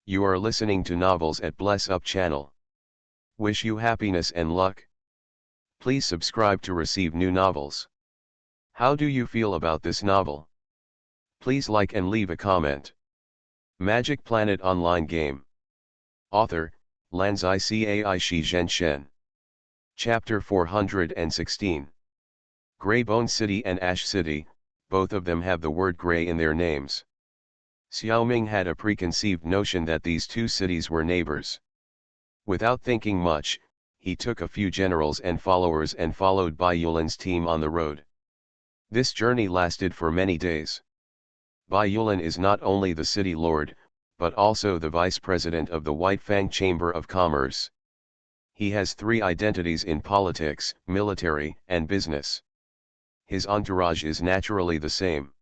S1: You are listening to Novels at Bless Up channel. Wish you happiness and luck. Please subscribe to receive new novels. How do you feel about this novel? Please like and leave a comment. Magic Planet Online Game. Author, Lanzai Cai Shi Zhen Shen. Chapter 416. Greybone City and Ash City, both of them have the word grey in their names. Xiaoming had a preconceived notion that these two cities were neighbors. Without thinking much, he took a few generals and followers and followed Bai Yulan's team on the road. This journey lasted for many days. Bai Yulan is not only the city lord, but also the vice president of the White Fang Chamber of Commerce. He has 3 identities in politics, military, and business. His entourage is naturally the same.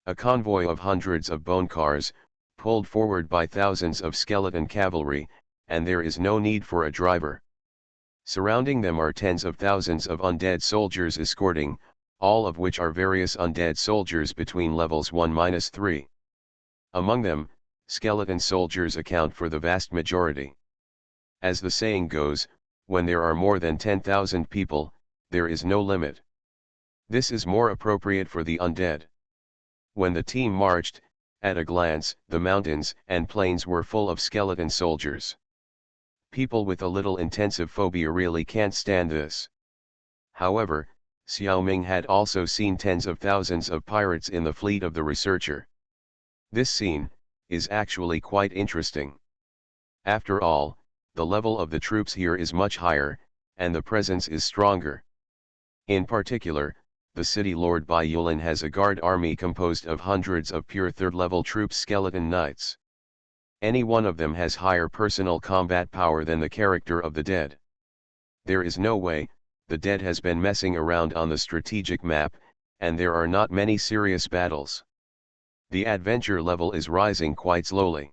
S1: A convoy of hundreds of bone cars, pulled forward by thousands of skeleton cavalry, and there is no need for a driver. Surrounding them are tens of thousands of undead soldiers escorting, all of which are various undead soldiers between levels 1-3. Among them, skeleton soldiers account for the vast majority. As the saying goes, when there are more than 10,000 people, there is no limit. This is more appropriate for the undead. When the team marched, at a glance, the mountains and plains were full of skeleton soldiers. People with a little intensive phobia really can't stand this. However, Xiaoming had also seen tens of thousands of pirates in the fleet of the researcher. This scene is actually quite interesting. After all, the level of the troops here is much higher, and the presence is stronger. In particular, the city lord Bai Yulin has a guard army composed of hundreds of pure third-level troops skeleton knights. Any one of them has higher personal combat power than the character of the dead. There is no way, the dead has been messing around on the strategic map, and there are not many serious battles. The adventure level is rising quite slowly.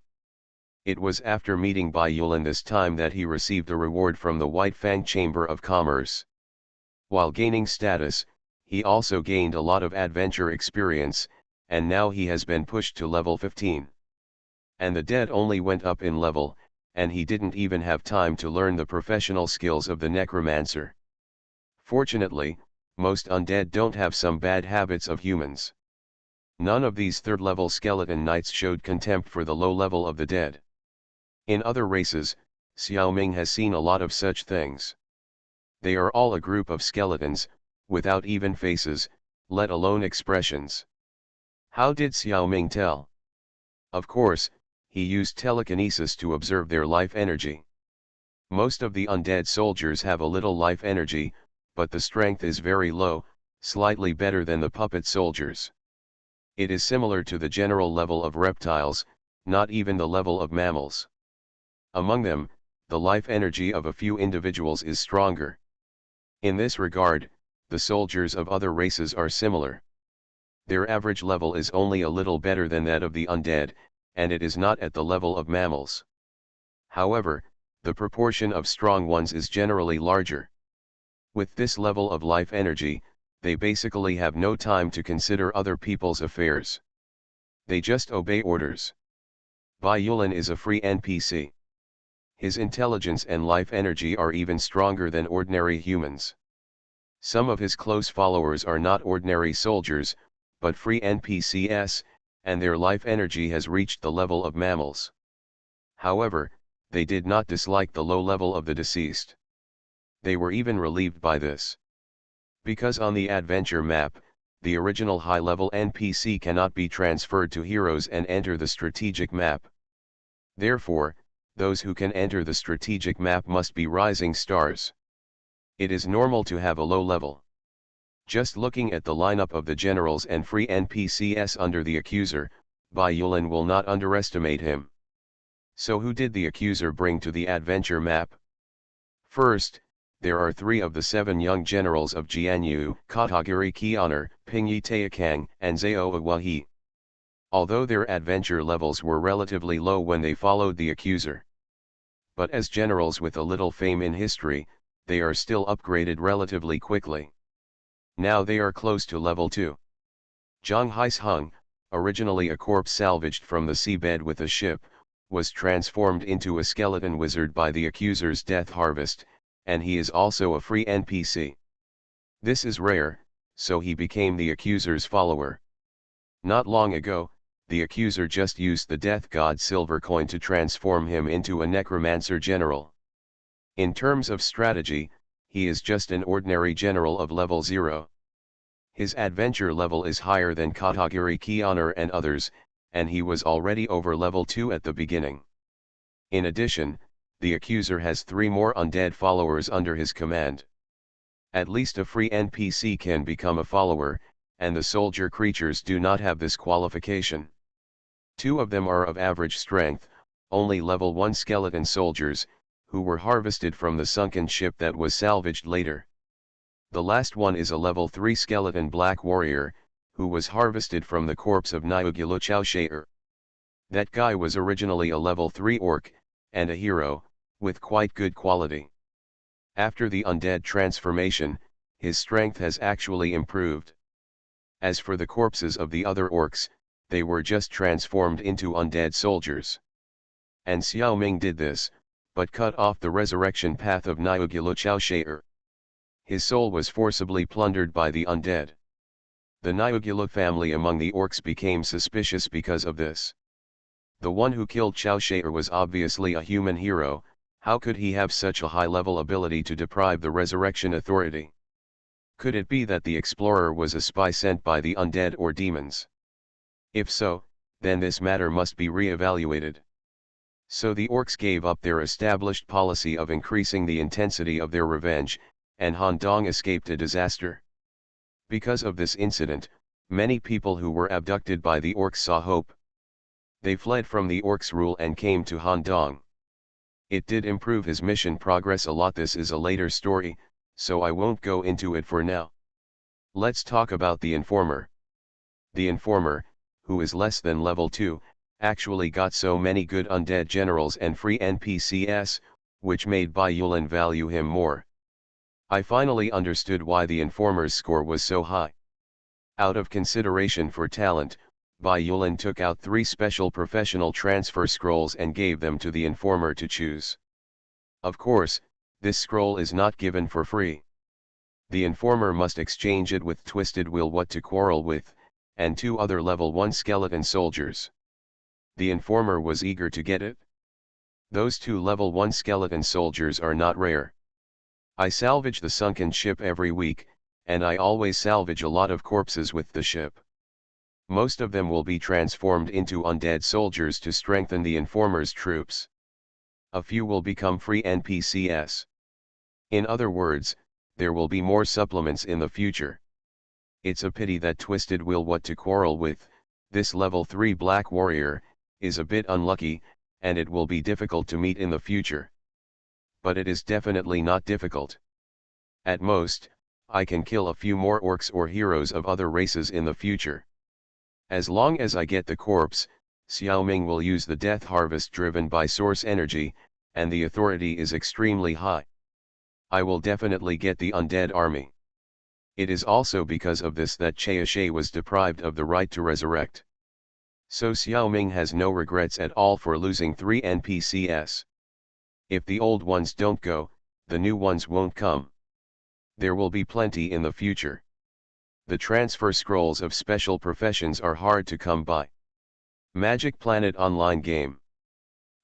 S1: It was after meeting Bai Yulin this time that he received a reward from the White Fang Chamber of Commerce. While gaining status, he also gained a lot of adventure experience, and now he has been pushed to level 15. And the dead only went up in level, and he didn't even have time to learn the professional skills of the necromancer. Fortunately, most undead don't have some bad habits of humans. None of these third-level skeleton knights showed contempt for the low level of the dead. In other races, Xiaoming has seen a lot of such things. They are all a group of skeletons, without even faces, let alone expressions. How did Xiaoming tell? Of course, he used telekinesis to observe their life energy. Most of the undead soldiers have a little life energy, but the strength is very low, slightly better than the puppet soldiers. It is similar to the general level of reptiles, not even the level of mammals. Among them, the life energy of a few individuals is stronger. In this regard, the soldiers of other races are similar. Their average level is only a little better than that of the undead, and it is not at the level of mammals. However, the proportion of strong ones is generally larger. With this level of life energy, they basically have no time to consider other people's affairs. They just obey orders. Bai Yulin is a free NPC. His intelligence and life energy are even stronger than ordinary humans. Some of his close followers are not ordinary soldiers, but free NPCs, and their life energy has reached the level of mammals. However, they did not dislike the low level of the deceased. They were even relieved by this. Because on the adventure map, the original high-level NPC cannot be transferred to heroes and enter the strategic map. Therefore, those who can enter the strategic map must be rising stars. It is normal to have a low level. Just looking at the lineup of the generals and free NPCs under the accuser, Bai Yulin will not underestimate him. So who did the accuser bring to the adventure map? First, there are 3 of the 7 young generals of Jianyu, Katagiri Qian'er, Pingyi Taikang, and Zhao Awahi. Although their adventure levels were relatively low when they followed the accuser. But as generals with a little fame in history, they are still upgraded relatively quickly. Now they are close to level 2. Zhang Haisheng, originally a corpse salvaged from the seabed with a ship, was transformed into a skeleton wizard by the accuser's death harvest, and he is also a free NPC. This is rare, so he became the accuser's follower. Not long ago, the accuser just used the death god silver coin to transform him into a necromancer general. In terms of strategy, he is just an ordinary general of level 0. His adventure level is higher than Katagiri Qian'er and others, and he was already over level 2 at the beginning. In addition, the accuser has 3 more undead followers under his command. At least a free NPC can become a follower, and the soldier creatures do not have this qualification. 2 of them are of average strength, only level 1 skeleton soldiers, who were harvested from the sunken ship that was salvaged later. The last one is a level 3 skeleton black warrior, who was harvested from the corpse of Nyugulu Chaoshaer. That guy was originally a level 3 orc, and a hero, with quite good quality. After the undead transformation, his strength has actually improved. As for the corpses of the other orcs, they were just transformed into undead soldiers. And Xiaoming did this, but cut off the resurrection path of Nyugulu Chaoshaer. His soul was forcibly plundered by the undead. The Nyugulu family among the orcs became suspicious because of this. The one who killed Chaoshaer was obviously a human hero. How could he have such a high-level ability to deprive the resurrection authority? Could it be that the explorer was a spy sent by the undead or demons? If so, then this matter must be re-evaluated. So the orcs gave up their established policy of increasing the intensity of their revenge, and Han Dong escaped a disaster. Because of this incident, many people who were abducted by the orcs saw hope. They fled from the orcs' rule and came to Han Dong. It did improve his mission progress a lot. This is a later story, so I won't go into it for now. Let's talk about the Informer. The Informer, who is less than level 2, actually got so many good undead generals and free NPCs, which made Bai Yulan value him more. I finally understood why the Informer's score was so high. Out of consideration for talent, Bai Yulan took out 3 special professional transfer scrolls and gave them to the Informer to choose. Of course, this scroll is not given for free. The Informer must exchange it with Twisted Will What to Quarrel With, and 2 other level 1 skeleton soldiers. The Informer was eager to get it. Those 2 level 1 skeleton soldiers are not rare. I salvage the sunken ship every week, and I always salvage a lot of corpses with the ship. Most of them will be transformed into undead soldiers to strengthen the Informer's troops. A few will become free NPCs. In other words, there will be more supplements in the future. It's a pity that Twisted Will What to Quarrel With, this level 3 Black Warrior, is a bit unlucky, and it will be difficult to meet in the future. But it is definitely not difficult. At most, I can kill a few more orcs or heroes of other races in the future. As long as I get the corpse, Xiaoming will use the death harvest driven by source energy, and the authority is extremely high. I will definitely get the undead army. It is also because of this that Cheishe was deprived of the right to resurrect. So Xiaoming has no regrets at all for losing 3 NPCs. If the old ones don't go, the new ones won't come. There will be plenty in the future. The transfer scrolls of special professions are hard to come by. Magic Planet Online Game.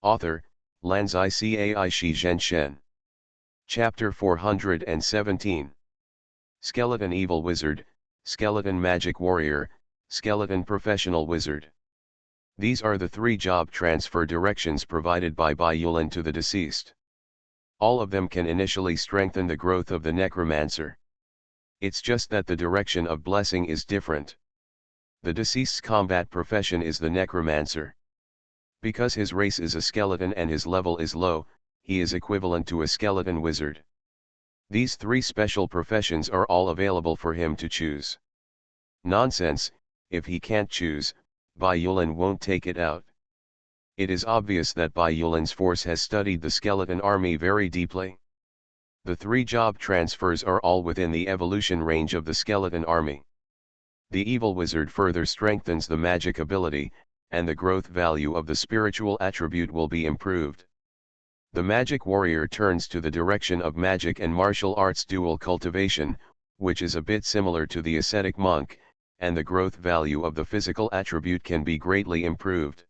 S1: Author, Lanzai Cai Shi Zhen Shen. Chapter 417. Skeleton Evil Wizard, Skeleton Magic Warrior, Skeleton Professional Wizard. These are the 3 job transfer directions provided by Bai Yulan to the deceased. All of them can initially strengthen the growth of the necromancer. It's just that the direction of blessing is different. The deceased's combat profession is the necromancer. Because his race is a skeleton and his level is low, he is equivalent to a skeleton wizard. These 3 special professions are all available for him to choose. Nonsense, if he can't choose, Bai Yulan won't take it out. It is obvious that Bai Yulan's force has studied the skeleton army very deeply. The 3 job transfers are all within the evolution range of the skeleton army. The evil wizard further strengthens the magic ability, and the growth value of the spiritual attribute will be improved. The magic warrior turns to the direction of magic and martial arts dual cultivation, which is a bit similar to the ascetic monk, and the growth value of the physical attribute can be greatly improved.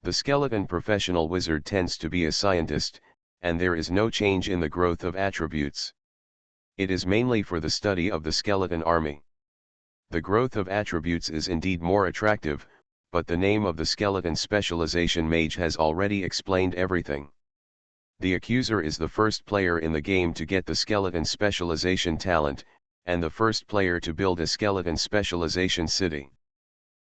S1: The skeleton professional wizard tends to be a scientist, and there is no change in the growth of attributes. It is mainly for the study of the skeleton army. The growth of attributes is indeed more attractive, but the name of the skeleton specialization mage has already explained everything. The accuser is the first player in the game to get the skeleton specialization talent, and the first player to build a skeleton specialization city.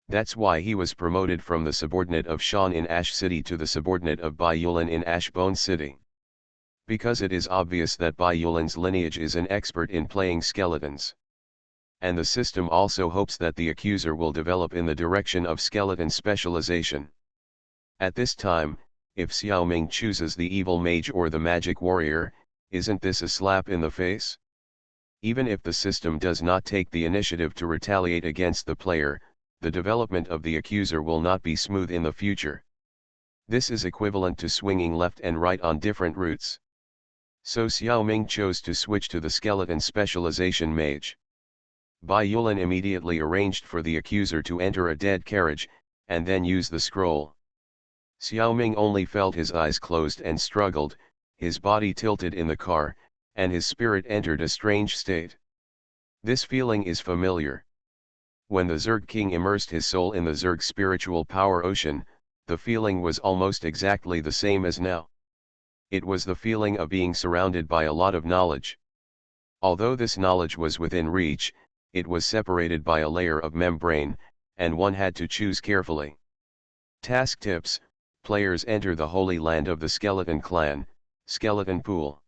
S1: That's why he was promoted from the subordinate of Shan in Ash City to the subordinate of Bai Yulan in Ashbone City. Because it is obvious that Bai Yulan's lineage is an expert in playing skeletons. And the system also hopes that the accuser will develop in the direction of skeleton specialization. At this time, if Xiaoming chooses the evil mage or the magic warrior, isn't this a slap in the face? Even if the system does not take the initiative to retaliate against the player, the development of the accuser will not be smooth in the future. This is equivalent to swinging left and right on different routes. So Xiaoming chose to switch to the skeleton specialization mage. Bai Yulan immediately arranged for the accuser to enter a dead carriage, and then use the scroll. Xiaoming only felt his eyes closed and struggled, his body tilted in the car, and his spirit entered a strange state. This feeling is familiar. When the Zerg King immersed his soul in the Zerg spiritual power ocean, the feeling was almost exactly the same as now. It was the feeling of being surrounded by a lot of knowledge. Although this knowledge was within reach, it was separated by a layer of membrane, and one had to choose carefully. Task tips: players enter the Holy Land of the Skeleton Clan, Skeleton Pool.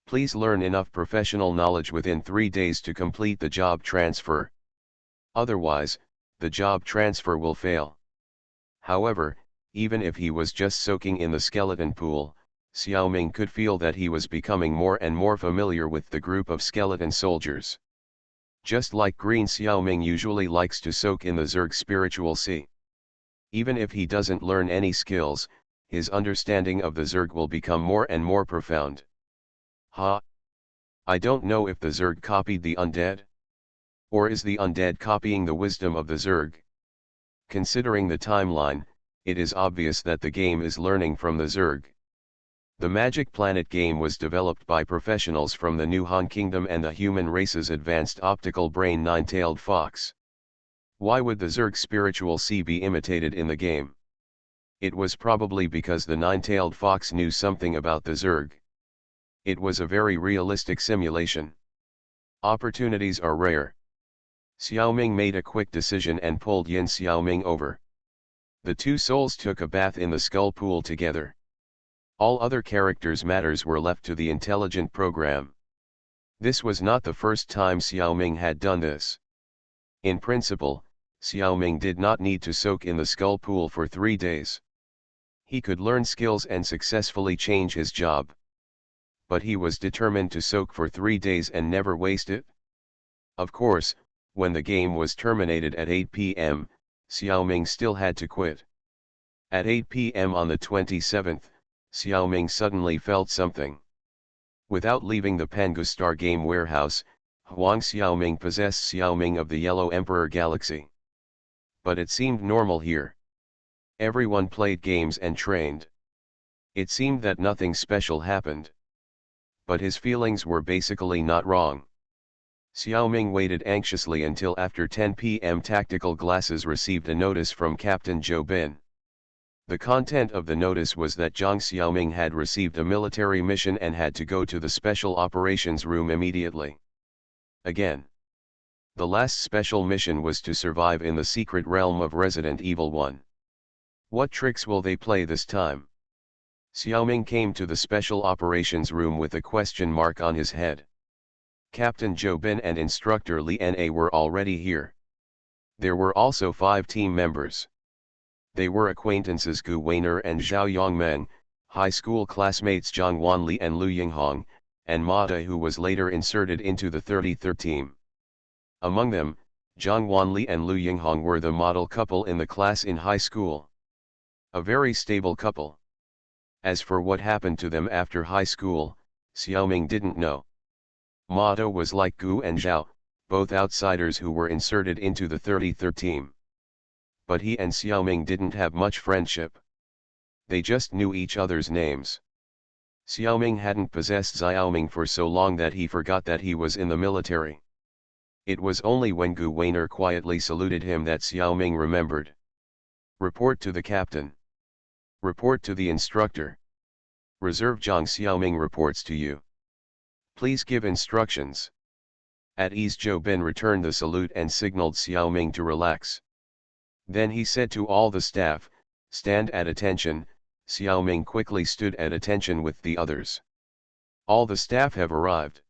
S1: Please learn enough professional knowledge within 3 days to complete the job transfer. Otherwise, the job transfer will fail. However, even if he was just soaking in the skeleton pool, Xiaoming could feel that he was becoming more and more familiar with the group of skeleton soldiers. Just like Green, Xiaoming usually likes to soak in the Zerg spiritual sea. Even if he doesn't learn any skills, his understanding of the Zerg will become more and more profound. I don't know if the Zerg copied the undead. Or is the undead copying the wisdom of the Zerg? Considering the timeline, it is obvious that the game is learning from the Zerg. The Magic Planet game was developed by professionals from the New Han Kingdom and the human race's advanced optical brain Nine-Tailed Fox. Why would the Zerg spiritual sea be imitated in the game? It was probably because the Nine-Tailed Fox knew something about the Zerg. It was a very realistic simulation. Opportunities are rare. Xiaoming made a quick decision and pulled Yin Xiaoming over. The two souls took a bath in the skull pool together. All other characters' matters were left to the intelligent program. This was not the first time Xiaoming had done this. In principle, Xiaoming did not need to soak in the skull pool for 3 days. He could learn skills and successfully change his job. But he was determined to soak for 3 days and never waste it. Of course, when the game was terminated at 8 p.m., Xiaoming still had to quit. At 8 p.m. on the 27th, Xiaoming suddenly felt something. Without leaving the Pangu Star game warehouse, Huang Xiaoming possessed Xiaoming of the Yellow Emperor Galaxy. But it seemed normal here. Everyone played games and trained. It seemed that nothing special happened. But his feelings were basically not wrong. Xiaoming waited anxiously until after 10 p.m. Tactical Glasses received a notice from Captain Zhou Bin. The content of the notice was that Zhang Xiaoming had received a military mission and had to go to the Special Operations Room immediately. Again. The last special mission was to survive in the secret realm of Resident Evil 1. What tricks will they play this time? Xiaoming came to the Special Operations Room with a question mark on his head. Captain Zhou Bin and Instructor Li Na were already here. There were also 5 team members. They were acquaintances Gu Weiner and Zhao Yongmeng, high school classmates Zhang Wanli and Lu Yinghong, and Mata, who was later inserted into the 33rd team. Among them, Zhang Wanli and Lu Yinghong were the model couple in the class in high school. A very stable couple. As for what happened to them after high school, Xiaoming didn't know. Mata was like Gu and Zhao, both outsiders who were inserted into the 33rd team. But he and Xiaoming didn't have much friendship. They just knew each other's names. Xiaoming hadn't possessed Xiaoming for so long that he forgot that he was in the military. It was only when Gu Weiner quietly saluted him that Xiaoming remembered. Report to the captain. Report to the instructor. Reserve Zhang Xiaoming reports to you. Please give instructions. At ease, Zhou Bin returned the salute and signaled Xiaoming to relax. Then he said to all the staff, stand at attention. Xiaoming quickly stood at attention with the others. All the staff have arrived.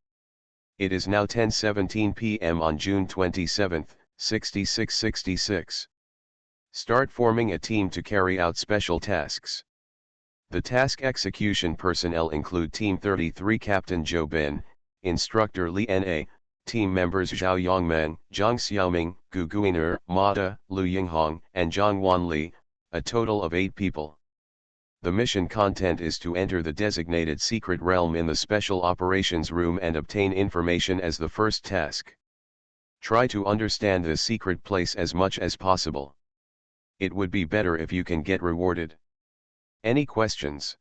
S1: It is now 10:17 p.m. on June 27, 6666. Start forming a team to carry out special tasks. The task execution personnel include Team 33 Captain Zhou Bin, Instructor Li Na, team members Zhao Yongmeng, Zhang Xiaoming, Gu Guiner, Mata, Lu Yinghong, and Zhang Wanli, a total of 8 people. The mission content is to enter the designated secret realm in the Special Operations Room and obtain information as the first task. Try to understand the secret place as much as possible. It would be better if you can get rewarded. Any questions?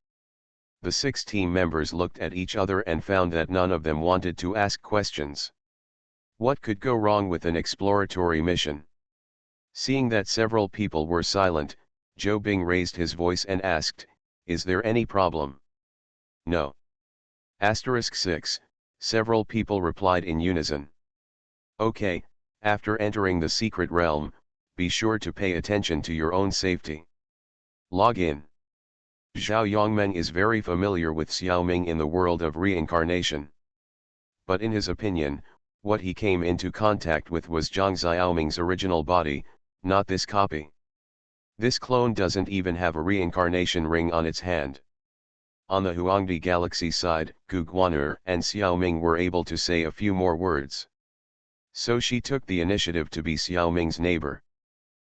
S1: The 6 team members looked at each other and found that none of them wanted to ask questions. What could go wrong with an exploratory mission? Seeing that several people were silent, Zhou Bing raised his voice and asked, is there any problem? No. *6, Several people replied in unison. Okay, after entering the secret realm, be sure to pay attention to your own safety. Log in. Zhao Yongmeng is very familiar with Xiaoming in the world of reincarnation. But in his opinion, what he came into contact with was Zhang Xiaoming's original body, not this copy. This clone doesn't even have a reincarnation ring on its hand. On the Huangdi Galaxy side, Gu Guan'er and Xiaoming were able to say a few more words. So she took the initiative to be Xiaoming's neighbor.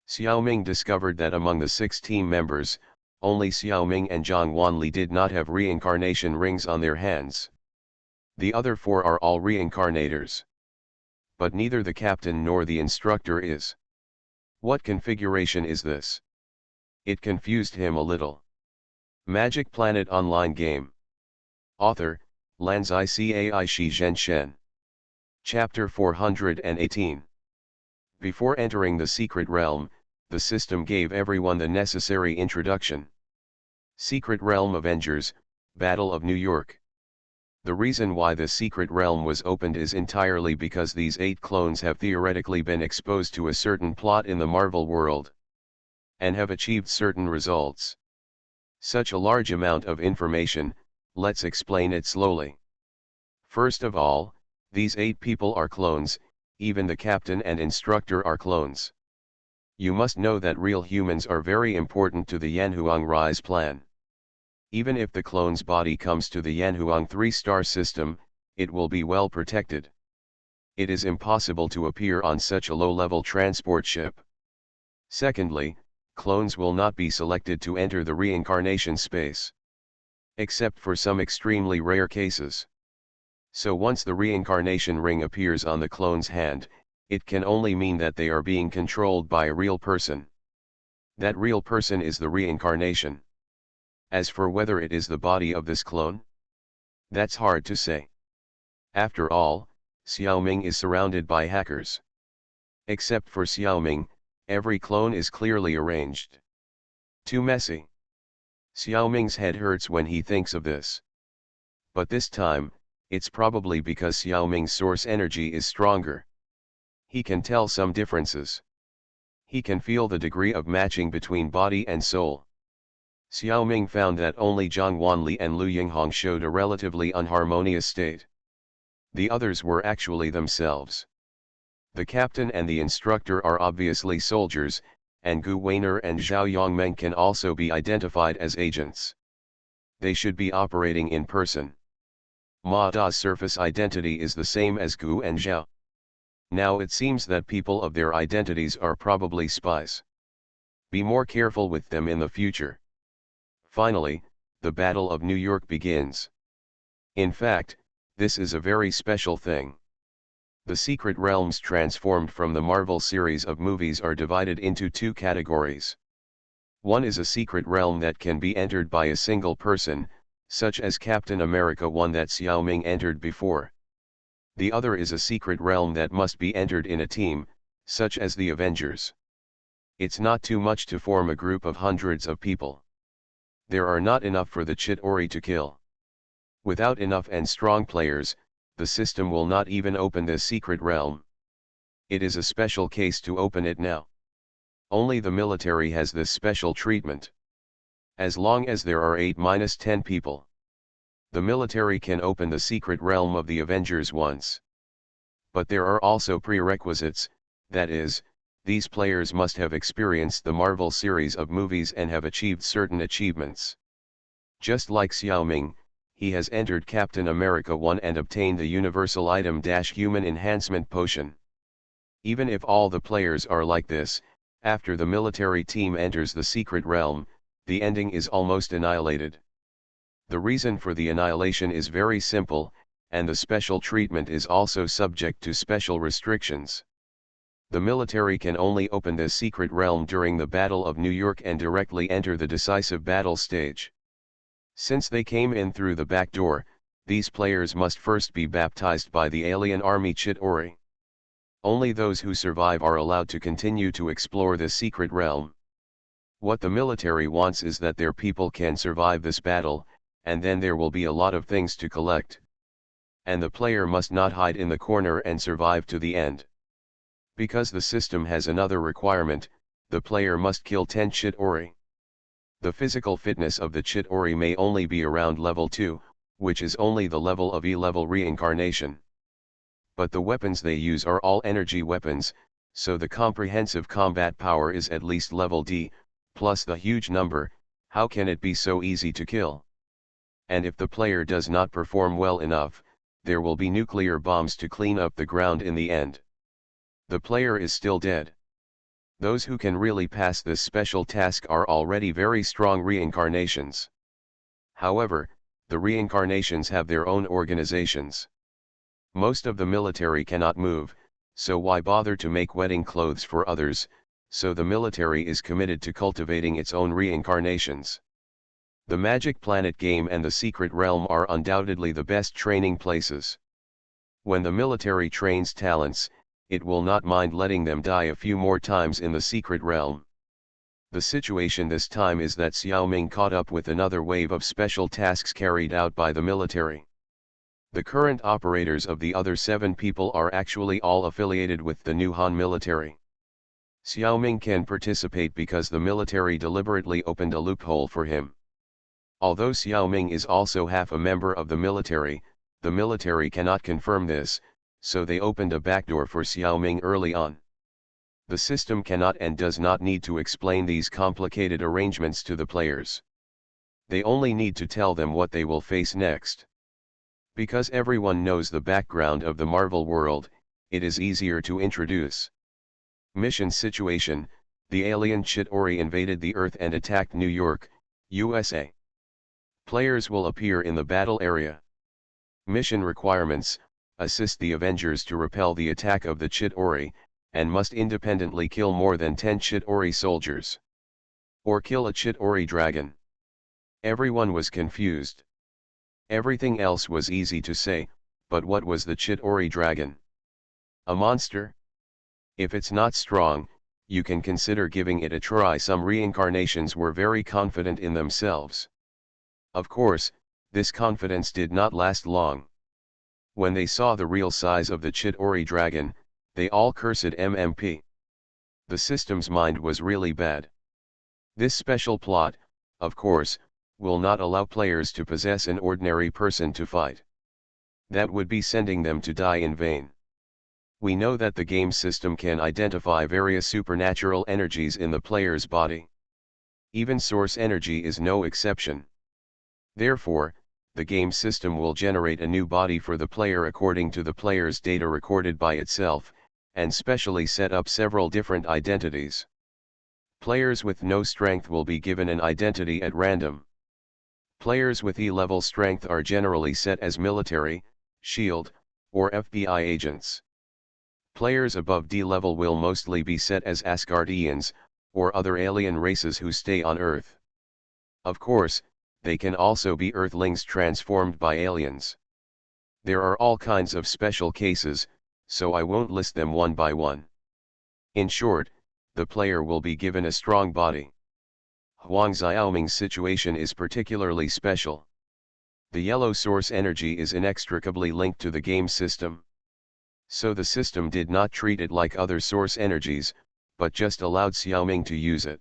S1: Xiaoming discovered that among the 6 team members, only Xiaoming and Zhang Wanli did not have reincarnation rings on their hands. The other 4 are all reincarnators. But neither the captain nor the instructor is. What configuration is this? It confused him a little. Magic Planet Online Game. Author, Lanzai Cai Shi Zhen Shen. Chapter 418. Before entering the secret realm, the system gave everyone the necessary introduction. Secret Realm Avengers, Battle of New York. The reason why the secret realm was opened is entirely because these 8 clones have theoretically been exposed to a certain plot in the Marvel world, and have achieved certain results. Such a large amount of information, let's explain it slowly. First of all, these 8 people are clones, even the captain and instructor are clones. You must know that real humans are very important to the Yanhuang Rise plan. Even if the clone's body comes to the Yanhuang 3-star system, it will be well protected. It is impossible to appear on such a low-level transport ship. Secondly, clones will not be selected to enter the reincarnation space, except for some extremely rare cases. So once the reincarnation ring appears on the clone's hand, it can only mean that they are being controlled by a real person. That real person is the reincarnation. As for whether it is the body of this clone, that's hard to say. After all, Xiaoming is surrounded by hackers. Except for Xiaoming, every clone is clearly arranged. Too messy. Xiaoming's head hurts when he thinks of this. But this time, it's probably because Xiaoming's source energy is stronger. He can tell some differences. He can feel the degree of matching between body and soul. Xiaoming found that only Zhang Wanli and Lu Yinghong showed a relatively unharmonious state. The others were actually themselves. The captain and the instructor are obviously soldiers, and Gu Weiner and Zhao Yongmeng can also be identified as agents. They should be operating in person. Ma Da's surface identity is the same as Gu and Zhao. Now it seems that people of their identities are probably spies. Be more careful with them in the future. Finally, the Battle of New York begins. In fact, this is a very special thing. The secret realms transformed from the Marvel series of movies are divided into 2 categories. One is a secret realm that can be entered by a single person, such as Captain America 1 that Xiaoming entered before. The other is a secret realm that must be entered in a team, such as the Avengers. It's not too much to form a group of hundreds of people. There are not enough for the Chitauri to kill. Without enough and strong players, the system will not even open this secret realm. It is a special case to open it now. Only the military has this special treatment. As long as there are 8-10 people, the military can open the secret realm of the Avengers once. But there are also prerequisites, that is, these players must have experienced the Marvel series of movies and have achieved certain achievements. Just like Xiaoming, he has entered Captain America 1 and obtained the Universal Item-Human Enhancement Potion. Even if all the players are like this, after the military team enters the secret realm, the ending is almost annihilated. The reason for the annihilation is very simple, and the special treatment is also subject to special restrictions. The military can only open this secret realm during the Battle of New York and directly enter the decisive battle stage. Since they came in through the back door, these players must first be baptized by the alien army Chitauri. Only those who survive are allowed to continue to explore this secret realm. What the military wants is that their people can survive this battle, and then there will be a lot of things to collect. and the player must not hide in the corner and survive to the end. Because the system has another requirement, the player must kill 10 Chitauri. The physical fitness of the Chitauri may only be around level 2, which is only the level of E-level reincarnation. But the weapons they use are all energy weapons, so the comprehensive combat power is at least level D, plus the huge number. How can it be so easy to kill? And if the player does not perform well enough, there will be nuclear bombs to clean up the ground in the end. The player is still dead. Those who can really pass this special task are already very strong reincarnations. However, the reincarnations have their own organizations. Most of the military cannot move, so why bother to make wedding clothes for others, so the military is committed to cultivating its own reincarnations. The Magic Planet game and the Secret Realm are undoubtedly the best training places. When the military trains talents, it will not mind letting them die a few more times in the Secret Realm. The situation this time is that Xiaoming caught up with another wave of special tasks carried out by the military. The current operators of the other 7 people are actually all affiliated with the new Han military. Xiaoming can participate because the military deliberately opened a loophole for him. Although Xiaoming is also half a member of the military cannot confirm this, so they opened a backdoor for Xiaoming early on. The system cannot and does not need to explain these complicated arrangements to the players. They only need to tell them what they will face next. Because everyone knows the background of the Marvel world, it is easier to introduce. Mission situation: the alien Chitauri invaded the Earth and attacked New York, USA. Players will appear in the battle area. Mission requirements: assist the Avengers to repel the attack of the Chitauri, and must independently kill more than 10 Chitauri soldiers. Or kill a Chitauri dragon. Everyone was confused. Everything else was easy to say, but what was the Chitauri dragon? A monster? If it's not strong, you can consider giving it a try. Some reincarnations were very confident in themselves. Of course, this confidence did not last long. When they saw the real size of the Chitauri dragon, they all cursed MMP. The system's mind was really bad. This special plot, of course, will not allow players to possess an ordinary person to fight. That would be sending them to die in vain. We know that the game system can identify various supernatural energies in the player's body. Even source energy is no exception. Therefore, the game system will generate a new body for the player according to the player's data recorded by itself, and specially set up several different identities. Players with no strength will be given an identity at random. Players with E-level strength are generally set as military, SHIELD, or FBI agents. Players above D level will mostly be set as Asgardians, or other alien races who stay on Earth. Of course, they can also be Earthlings transformed by aliens. There are all kinds of special cases, so I won't list them one by one. In short, the player will be given a strong body. Huang Xiaoming's situation is particularly special. The yellow source energy is inextricably linked to the game system. So the system did not treat it like other source energies, but just allowed Xiaoming to use it.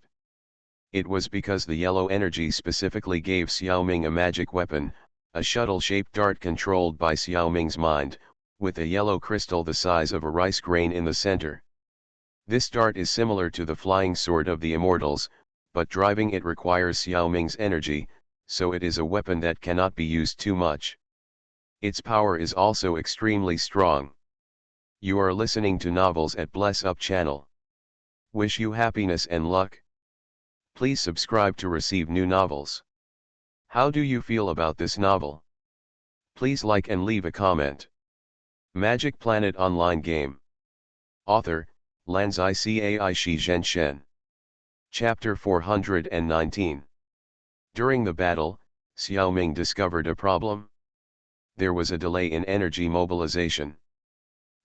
S1: It was because the yellow energy specifically gave Xiaoming a magic weapon, a shuttle-shaped dart controlled by Xiaoming's mind, with a yellow crystal the size of a rice grain in the center. This dart is similar to the flying sword of the immortals, but driving it requires Xiaoming's energy, so it is a weapon that cannot be used too much. Its power is also extremely strong. You are listening to Novels at Bless Up channel. Wish you happiness and luck. Please subscribe to receive new novels. How do you feel about this novel? Please like and leave a comment. Magic Planet Online Game. Author, Lanzai Cai Shi Zhen Shen. Chapter 419. During the battle, Xiaoming discovered a problem. There was a delay in energy mobilization.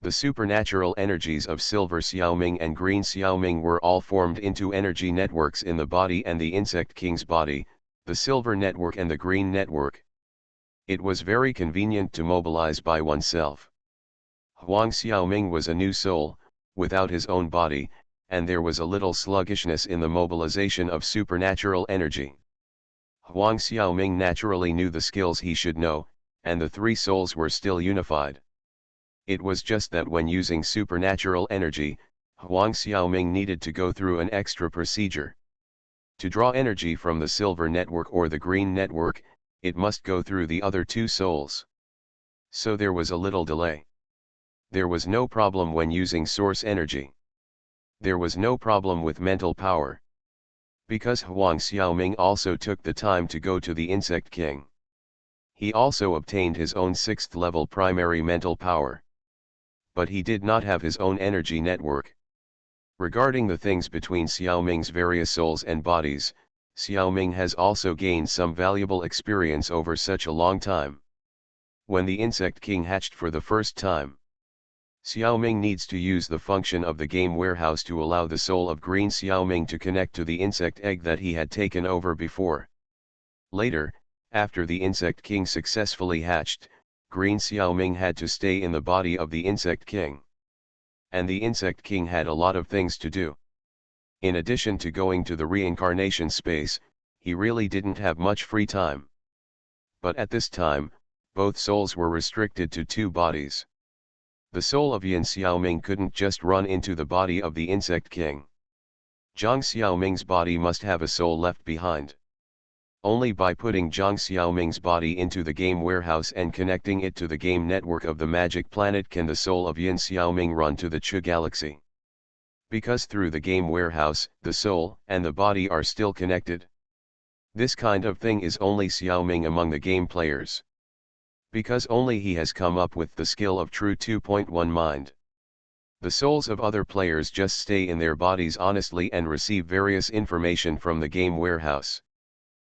S1: The supernatural energies of Silver Xiaoming and Green Xiaoming were all formed into energy networks in the body and the Insect King's body, the Silver Network and the Green Network. It was very convenient to mobilize by oneself. Huang Xiaoming was a new soul, without his own body, and there was a little sluggishness in the mobilization of supernatural energy. Huang Xiaoming naturally knew the skills he should know, and the three souls were still unified. It was just that when using supernatural energy, Huang Xiaoming needed to go through an extra procedure. To draw energy from the silver network or the green network, it must go through the other two souls. So there was a little delay. There was no problem when using source energy. There was no problem with mental power. Because Huang Xiaoming also took the time to go to the Insect King. He also obtained his own 6th level primary mental power. But he did not have his own energy network. Regarding the things between Xiaoming's various souls and bodies, Xiaoming has also gained some valuable experience over such a long time. When the Insect King hatched for the first time, Xiaoming needs to use the function of the game warehouse to allow the soul of Green Xiaoming to connect to the insect egg that he had taken over before. Later, after the Insect King successfully hatched, Green Xiaoming had to stay in the body of the Insect King. And the Insect King had a lot of things to do. In addition to going to the reincarnation space, he really didn't have much free time. But at this time, both souls were restricted to 2 bodies. The soul of Yin Xiaoming couldn't just run into the body of the Insect King. Zhang Xiaoming's body must have a soul left behind. Only by putting Zhang Xiaoming's body into the game warehouse and connecting it to the game network of the magic planet can the soul of Yin Xiaoming run to the Chu galaxy. Because through the game warehouse, the soul and the body are still connected. This kind of thing is only Xiaoming among the game players. Because only he has come up with the skill of true 2.1 mind. The souls of other players just stay in their bodies honestly and receive various information from the game warehouse.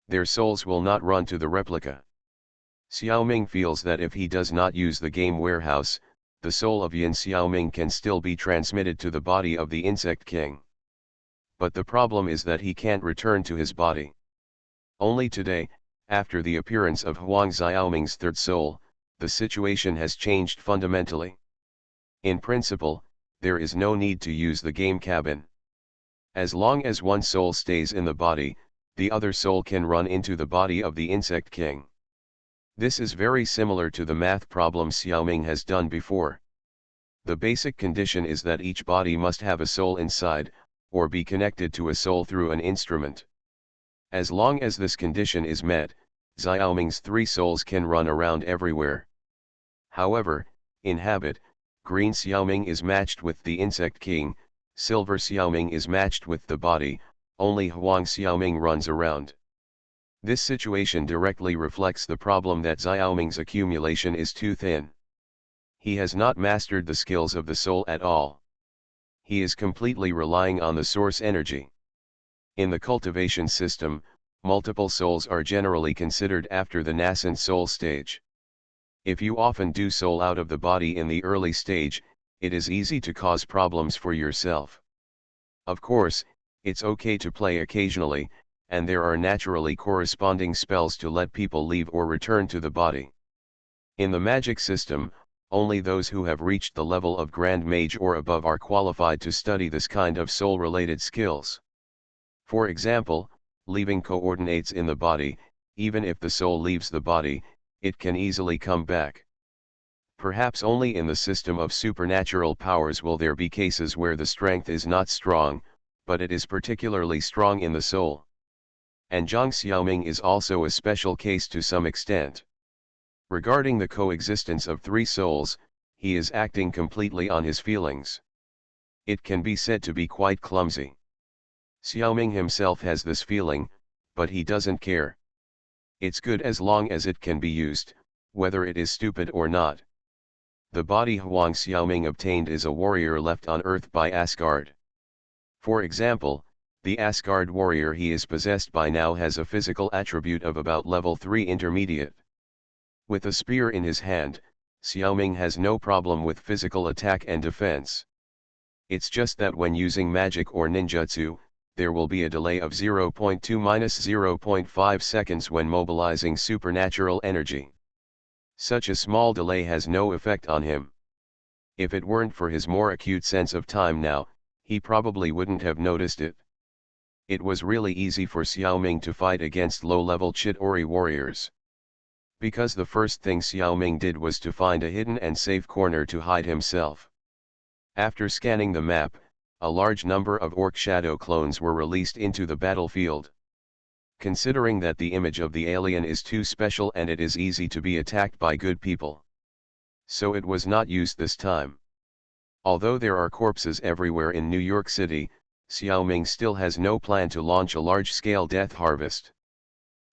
S1: Their souls will not run to the replica. Xiaoming feels that if he does not use the game warehouse, the soul of Yin Xiaoming can still be transmitted to the body of the Insect King. But the problem is that he can't return to his body. Only today, after the appearance of Huang Xiaoming's 3rd soul, the situation has changed fundamentally. In principle, there is no need to use the game cabin. As long as one soul stays in the body, the other soul can run into the body of the Insect King. This is very similar to the math problem Xiaoming has done before. The basic condition is that each body must have a soul inside, or be connected to a soul through an instrument. As long as this condition is met, Xiaoming's 3 souls can run around everywhere. However, in habit, Green Xiaoming is matched with the Insect King, Silver Xiaoming is matched with the body, only Huang Xiaoming runs around. This situation directly reflects the problem that Xiaoming's accumulation is too thin. He has not mastered the skills of the soul at all. He is completely relying on the source energy. In the cultivation system, multiple souls are generally considered after the nascent soul stage. If you often do soul out of the body in the early stage, it is easy to cause problems for yourself. Of course, it's okay to play occasionally, and there are naturally corresponding spells to let people leave or return to the body. In the magic system, only those who have reached the level of Grand Mage or above are qualified to study this kind of soul-related skills. For example, leaving coordinates in the body, even if the soul leaves the body, it can easily come back. Perhaps only in the system of supernatural powers will there be cases where the strength is not strong, but it is particularly strong in the soul. And Zhang Xiaoming is also a special case to some extent. Regarding the coexistence of 3 souls, he is acting completely on his feelings. It can be said to be quite clumsy. Xiaoming himself has this feeling, but he doesn't care. It's good as long as it can be used, whether it is stupid or not. The body Huang Xiaoming obtained is a warrior left on Earth by Asgard. For example, the Asgard warrior he is possessed by now has a physical attribute of about level 3 intermediate. With a spear in his hand, Xiaoming has no problem with physical attack and defense. It's just that when using magic or ninjutsu, there will be a delay of 0.2–0.5 seconds when mobilizing supernatural energy. Such a small delay has no effect on him. If it weren't for his more acute sense of time now, he probably wouldn't have noticed it. It was really easy for Xiaoming to fight against low-level Chit-Ori warriors. Because the first thing Xiaoming did was to find a hidden and safe corner to hide himself. After scanning the map, a large number of orc shadow clones were released into the battlefield. Considering that the image of the alien is too special and it is easy to be attacked by good people, so it was not used this time. Although there are corpses everywhere in New York City, Xiaoming still has no plan to launch a large-scale death harvest.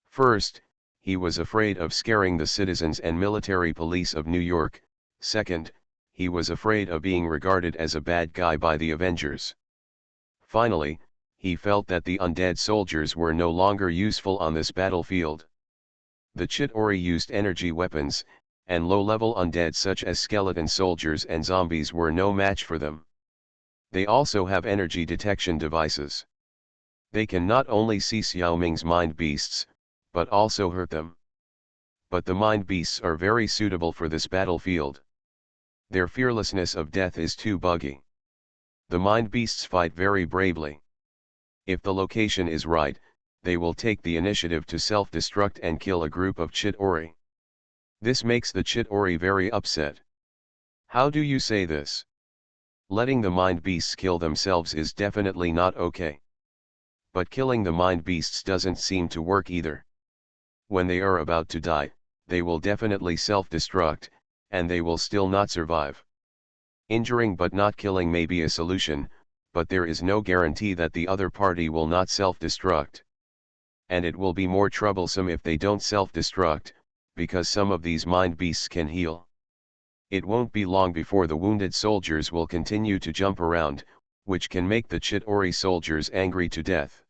S1: First, he was afraid of scaring the citizens and military police of New York. Second, he was afraid of being regarded as a bad guy by the Avengers. Finally, he felt that the undead soldiers were no longer useful on this battlefield. The Chit-Ori used energy weapons, and low-level undead such as skeleton soldiers and zombies were no match for them. They also have energy detection devices. They can not only see Xiaoming's mind beasts, but also hurt them. But the mind beasts are very suitable for this battlefield. Their fearlessness of death is too buggy. The mind beasts fight very bravely. If the location is right, they will take the initiative to self-destruct and kill a group of Chit-Ori. This makes the Chit-Ori very upset. How do you say this? Letting the mind beasts kill themselves is definitely not okay. But killing the mind beasts doesn't seem to work either. When they are about to die, they will definitely self-destruct, and they will still not survive. Injuring but not killing may be a solution, but there is no guarantee that the other party will not self-destruct. And it will be more troublesome if they don't self-destruct, because some of these mind beasts can heal. It won't be long before the wounded soldiers will continue to jump around, which can make the Chit-Ori soldiers angry to death.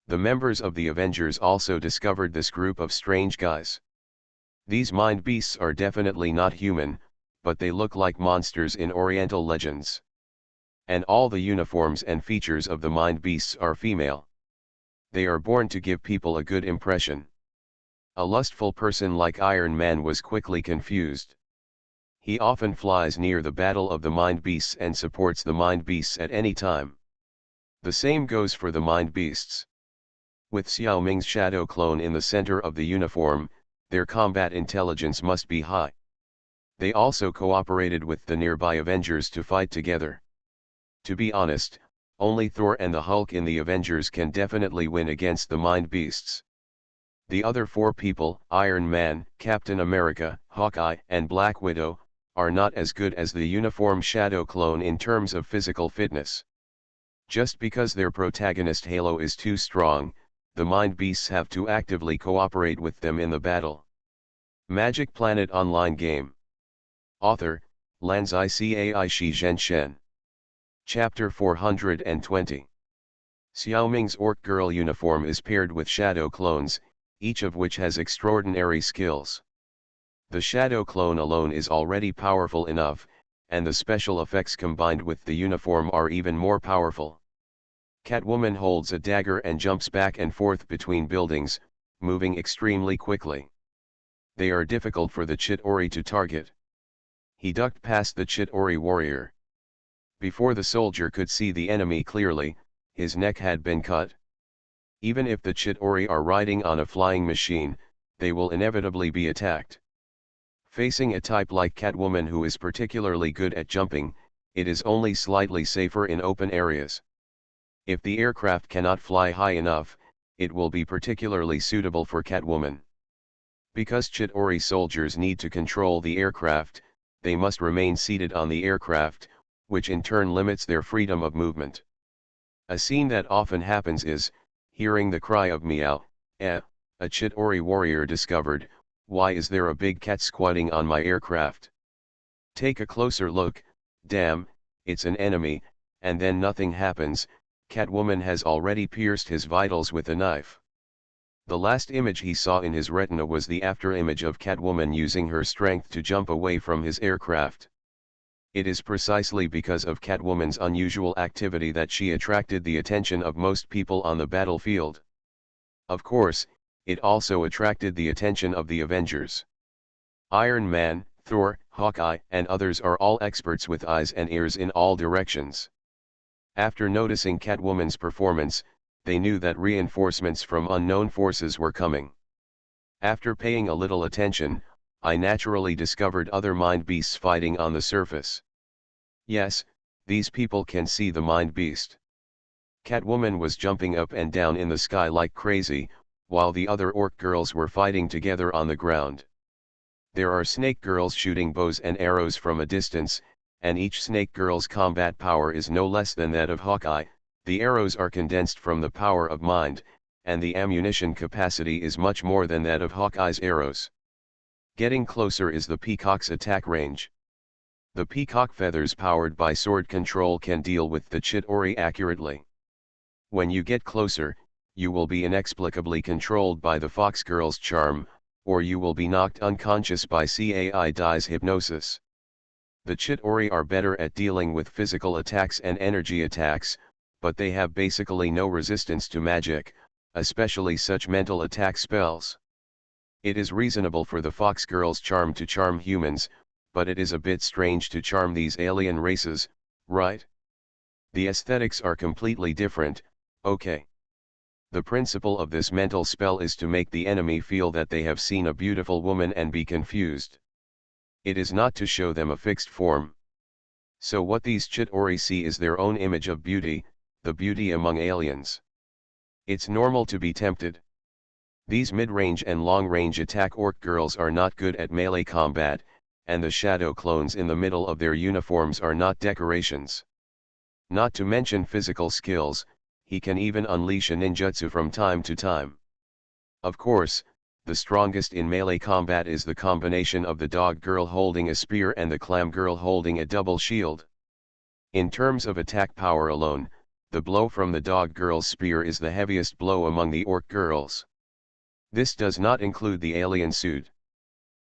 S1: The members of the Avengers also discovered this group of strange guys. These mind beasts are definitely not human, but they look like monsters in Oriental legends. And all the uniforms and features of the mind beasts are female. They are born to give people a good impression. A lustful person like Iron Man was quickly confused. He often flies near the battle of the mind beasts and supports the mind beasts at any time. The same goes for the mind beasts. With Xiaoming's shadow clone in the center of the uniform, their combat intelligence must be high. They also cooperated with the nearby Avengers to fight together. To be honest, only Thor and the Hulk in the Avengers can definitely win against the mind beasts. The other four people, Iron Man, Captain America, Hawkeye, and Black Widow, are not as good as the uniform shadow clone in terms of physical fitness. Just because their protagonist Halo is too strong, the mind beasts have to actively cooperate with them in the battle. Magic Planet Online Game. Author, Lanzai Cai Shi Zhen Shen. Chapter 420. Xiaoming's Orc Girl uniform is paired with shadow clones, each of which has extraordinary skills. The shadow clone alone is already powerful enough, and the special effects combined with the uniform are even more powerful. Catwoman holds a dagger and jumps back and forth between buildings, moving extremely quickly. They are difficult for the Chit-Ori to target. He ducked past the Chit-Ori warrior. Before the soldier could see the enemy clearly, his neck had been cut. Even if the Chit-Ori are riding on a flying machine, they will inevitably be attacked. Facing a type like Catwoman who is particularly good at jumping, it is only slightly safer in open areas. If the aircraft cannot fly high enough, it will be particularly suitable for Catwoman. Because Chit-Ori soldiers need to control the aircraft, they must remain seated on the aircraft, which in turn limits their freedom of movement. A scene that often happens is, hearing the cry of meow, a Chit-Ori warrior discovered, why is there a big cat squatting on my aircraft? Take a closer look, damn, it's an enemy, and then nothing happens, Catwoman has already pierced his vitals with a knife. The last image he saw in his retina was the after image of Catwoman using her strength to jump away from his aircraft. It is precisely because of Catwoman's unusual activity that she attracted the attention of most people on the battlefield. Of course, it also attracted the attention of the Avengers. Iron Man, Thor, Hawkeye, and others are all experts with eyes and ears in all directions. After noticing Catwoman's performance, they knew that reinforcements from unknown forces were coming. After paying a little attention, I naturally discovered other mind beasts fighting on the surface. Yes, these people can see the mind beast. Catwoman was jumping up and down in the sky like crazy, while the other orc girls were fighting together on the ground. There are snake girls shooting bows and arrows from a distance, and each snake girl's combat power is no less than that of Hawkeye. The arrows are condensed from the power of mind, and the ammunition capacity is much more than that of Hawkeye's arrows. Getting closer is the peacock's attack range. The peacock feathers powered by sword control can deal with the Chitauri accurately. When you get closer, you will be inexplicably controlled by the fox girl's charm, or you will be knocked unconscious by Cai's hypnosis. The Chitauri are better at dealing with physical attacks and energy attacks, but they have basically no resistance to magic, especially such mental attack spells. It is reasonable for the fox girl's charm to charm humans, but it is a bit strange to charm these alien races, right? The aesthetics are completely different, okay. The principle of this mental spell is to make the enemy feel that they have seen a beautiful woman and be confused. It is not to show them a fixed form. So what these Chitauri see is their own image of beauty, the beauty among aliens. It's normal to be tempted. These mid-range and long-range attack orc girls are not good at melee combat, and the shadow clones in the middle of their uniforms are not decorations. Not to mention physical skills, he can even unleash a ninjutsu from time to time. Of course, the strongest in melee combat is the combination of the dog girl holding a spear and the clam girl holding a double shield. In terms of attack power alone, the blow from the dog girl's spear is the heaviest blow among the orc girls. This does not include the alien suit.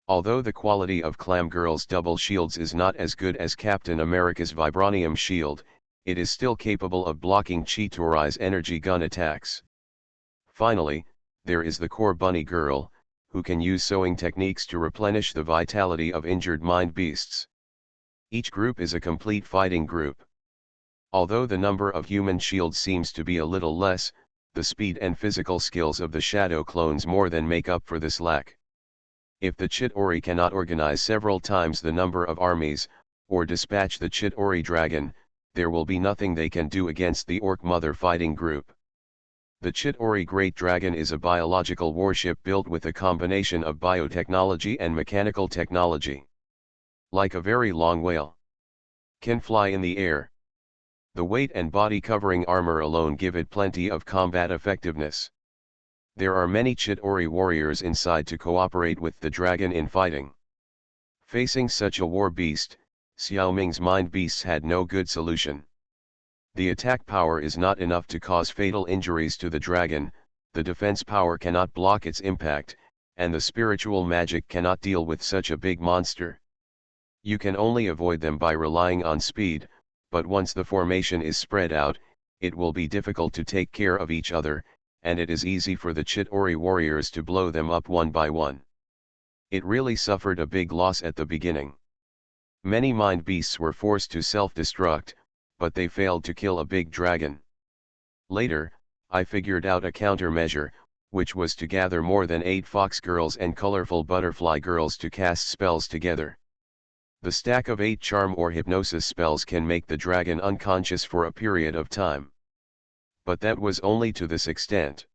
S1: Although the quality of Clam Girl's double shields is not as good as Captain America's vibranium shield, it is still capable of blocking Chitauri's energy gun attacks. Finally, there is the core bunny girl, who can use sewing techniques to replenish the vitality of injured mind beasts. Each group is a complete fighting group. Although the number of human shields seems to be a little less, the speed and physical skills of the shadow clones more than make up for this lack. If the Chitauri cannot organize several times the number of armies, or dispatch the Chitauri dragon, there will be nothing they can do against the Orc Mother fighting group. The Chitauri Great Dragon is a biological warship built with a combination of biotechnology and mechanical technology. Like a very long whale. Can fly in the air. The weight and body covering armor alone give it plenty of combat effectiveness. There are many Chitauri warriors inside to cooperate with the dragon in fighting. Facing such a war beast, Xiao Ming's mind beasts had no good solution. The attack power is not enough to cause fatal injuries to the dragon, the defense power cannot block its impact, and the spiritual magic cannot deal with such a big monster. You can only avoid them by relying on speed, but once the formation is spread out, it will be difficult to take care of each other, and it is easy for the Chitauri warriors to blow them up one by one. It really suffered a big loss at the beginning. Many mind beasts were forced to self-destruct, but they failed to kill a big dragon. Later, I figured out a countermeasure, which was to gather more than 8 fox girls and colorful butterfly girls to cast spells together. The stack of 8 charm or hypnosis spells can make the dragon unconscious for a period of time. But that was only to this extent.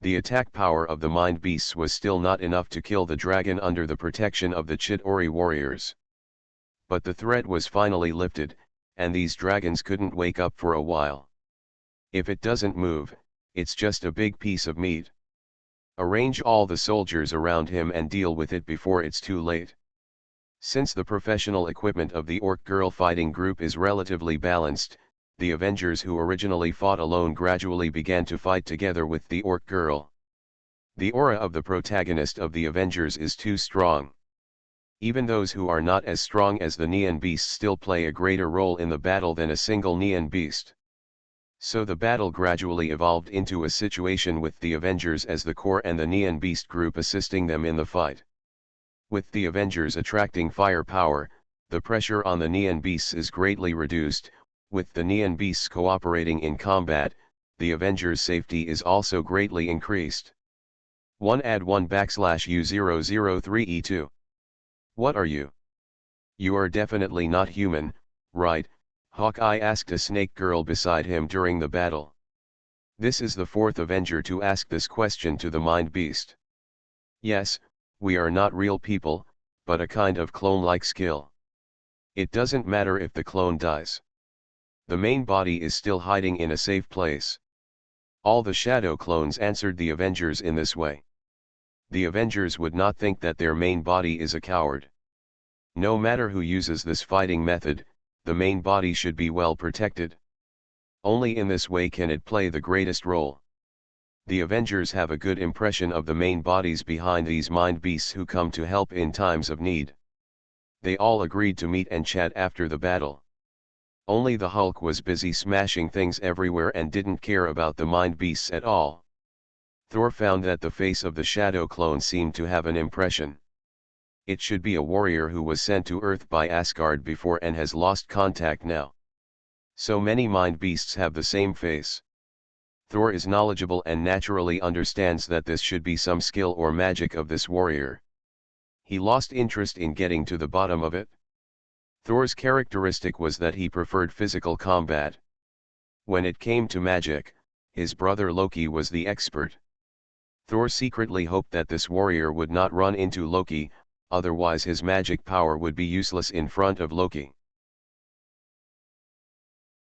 S1: The attack power of the mind beasts was still not enough to kill the dragon under the protection of the Chitauri warriors. But the threat was finally lifted, and these dragons couldn't wake up for a while. If it doesn't move, it's just a big piece of meat. Arrange all the soldiers around him and deal with it before it's too late. Since the professional equipment of the Orc Girl fighting group is relatively balanced, the Avengers who originally fought alone gradually began to fight together with the Orc Girl. The aura of the protagonist of the Avengers is too strong. Even those who are not as strong as the Neon Beast still play a greater role in the battle than a single Neon Beast. So the battle gradually evolved into a situation with the Avengers as the core and the Neon Beast group assisting them in the fight. With the Avengers attracting firepower, the pressure on the Neon Beasts is greatly reduced. With the Neon Beasts cooperating in combat, the Avengers' safety is also greatly increased. 1 add 1 /U003E2. What are you? You are definitely not human, right? Hawkeye asked a snake girl beside him during the battle. This is the fourth Avenger to ask this question to the Mind Beast. Yes, we are not real people, but a kind of clone-like skill. It doesn't matter if the clone dies. The main body is still hiding in a safe place. All the shadow clones answered the Avengers in this way. The Avengers would not think that their main body is a coward. No matter who uses this fighting method, the main body should be well protected. Only in this way can it play the greatest role. The Avengers have a good impression of the main bodies behind these mind beasts who come to help in times of need. They all agreed to meet and chat after the battle. Only the Hulk was busy smashing things everywhere and didn't care about the mind beasts at all. Thor found that the face of the shadow clone seemed to have an impression. It should be a warrior who was sent to Earth by Asgard before and has lost contact now. So many mind beasts have the same face. Thor is knowledgeable and naturally understands that this should be some skill or magic of this warrior. He lost interest in getting to the bottom of it. Thor's characteristic was that he preferred physical combat. When it came to magic, his brother Loki was the expert. Thor secretly hoped that this warrior would not run into Loki, otherwise his magic power would be useless in front of Loki.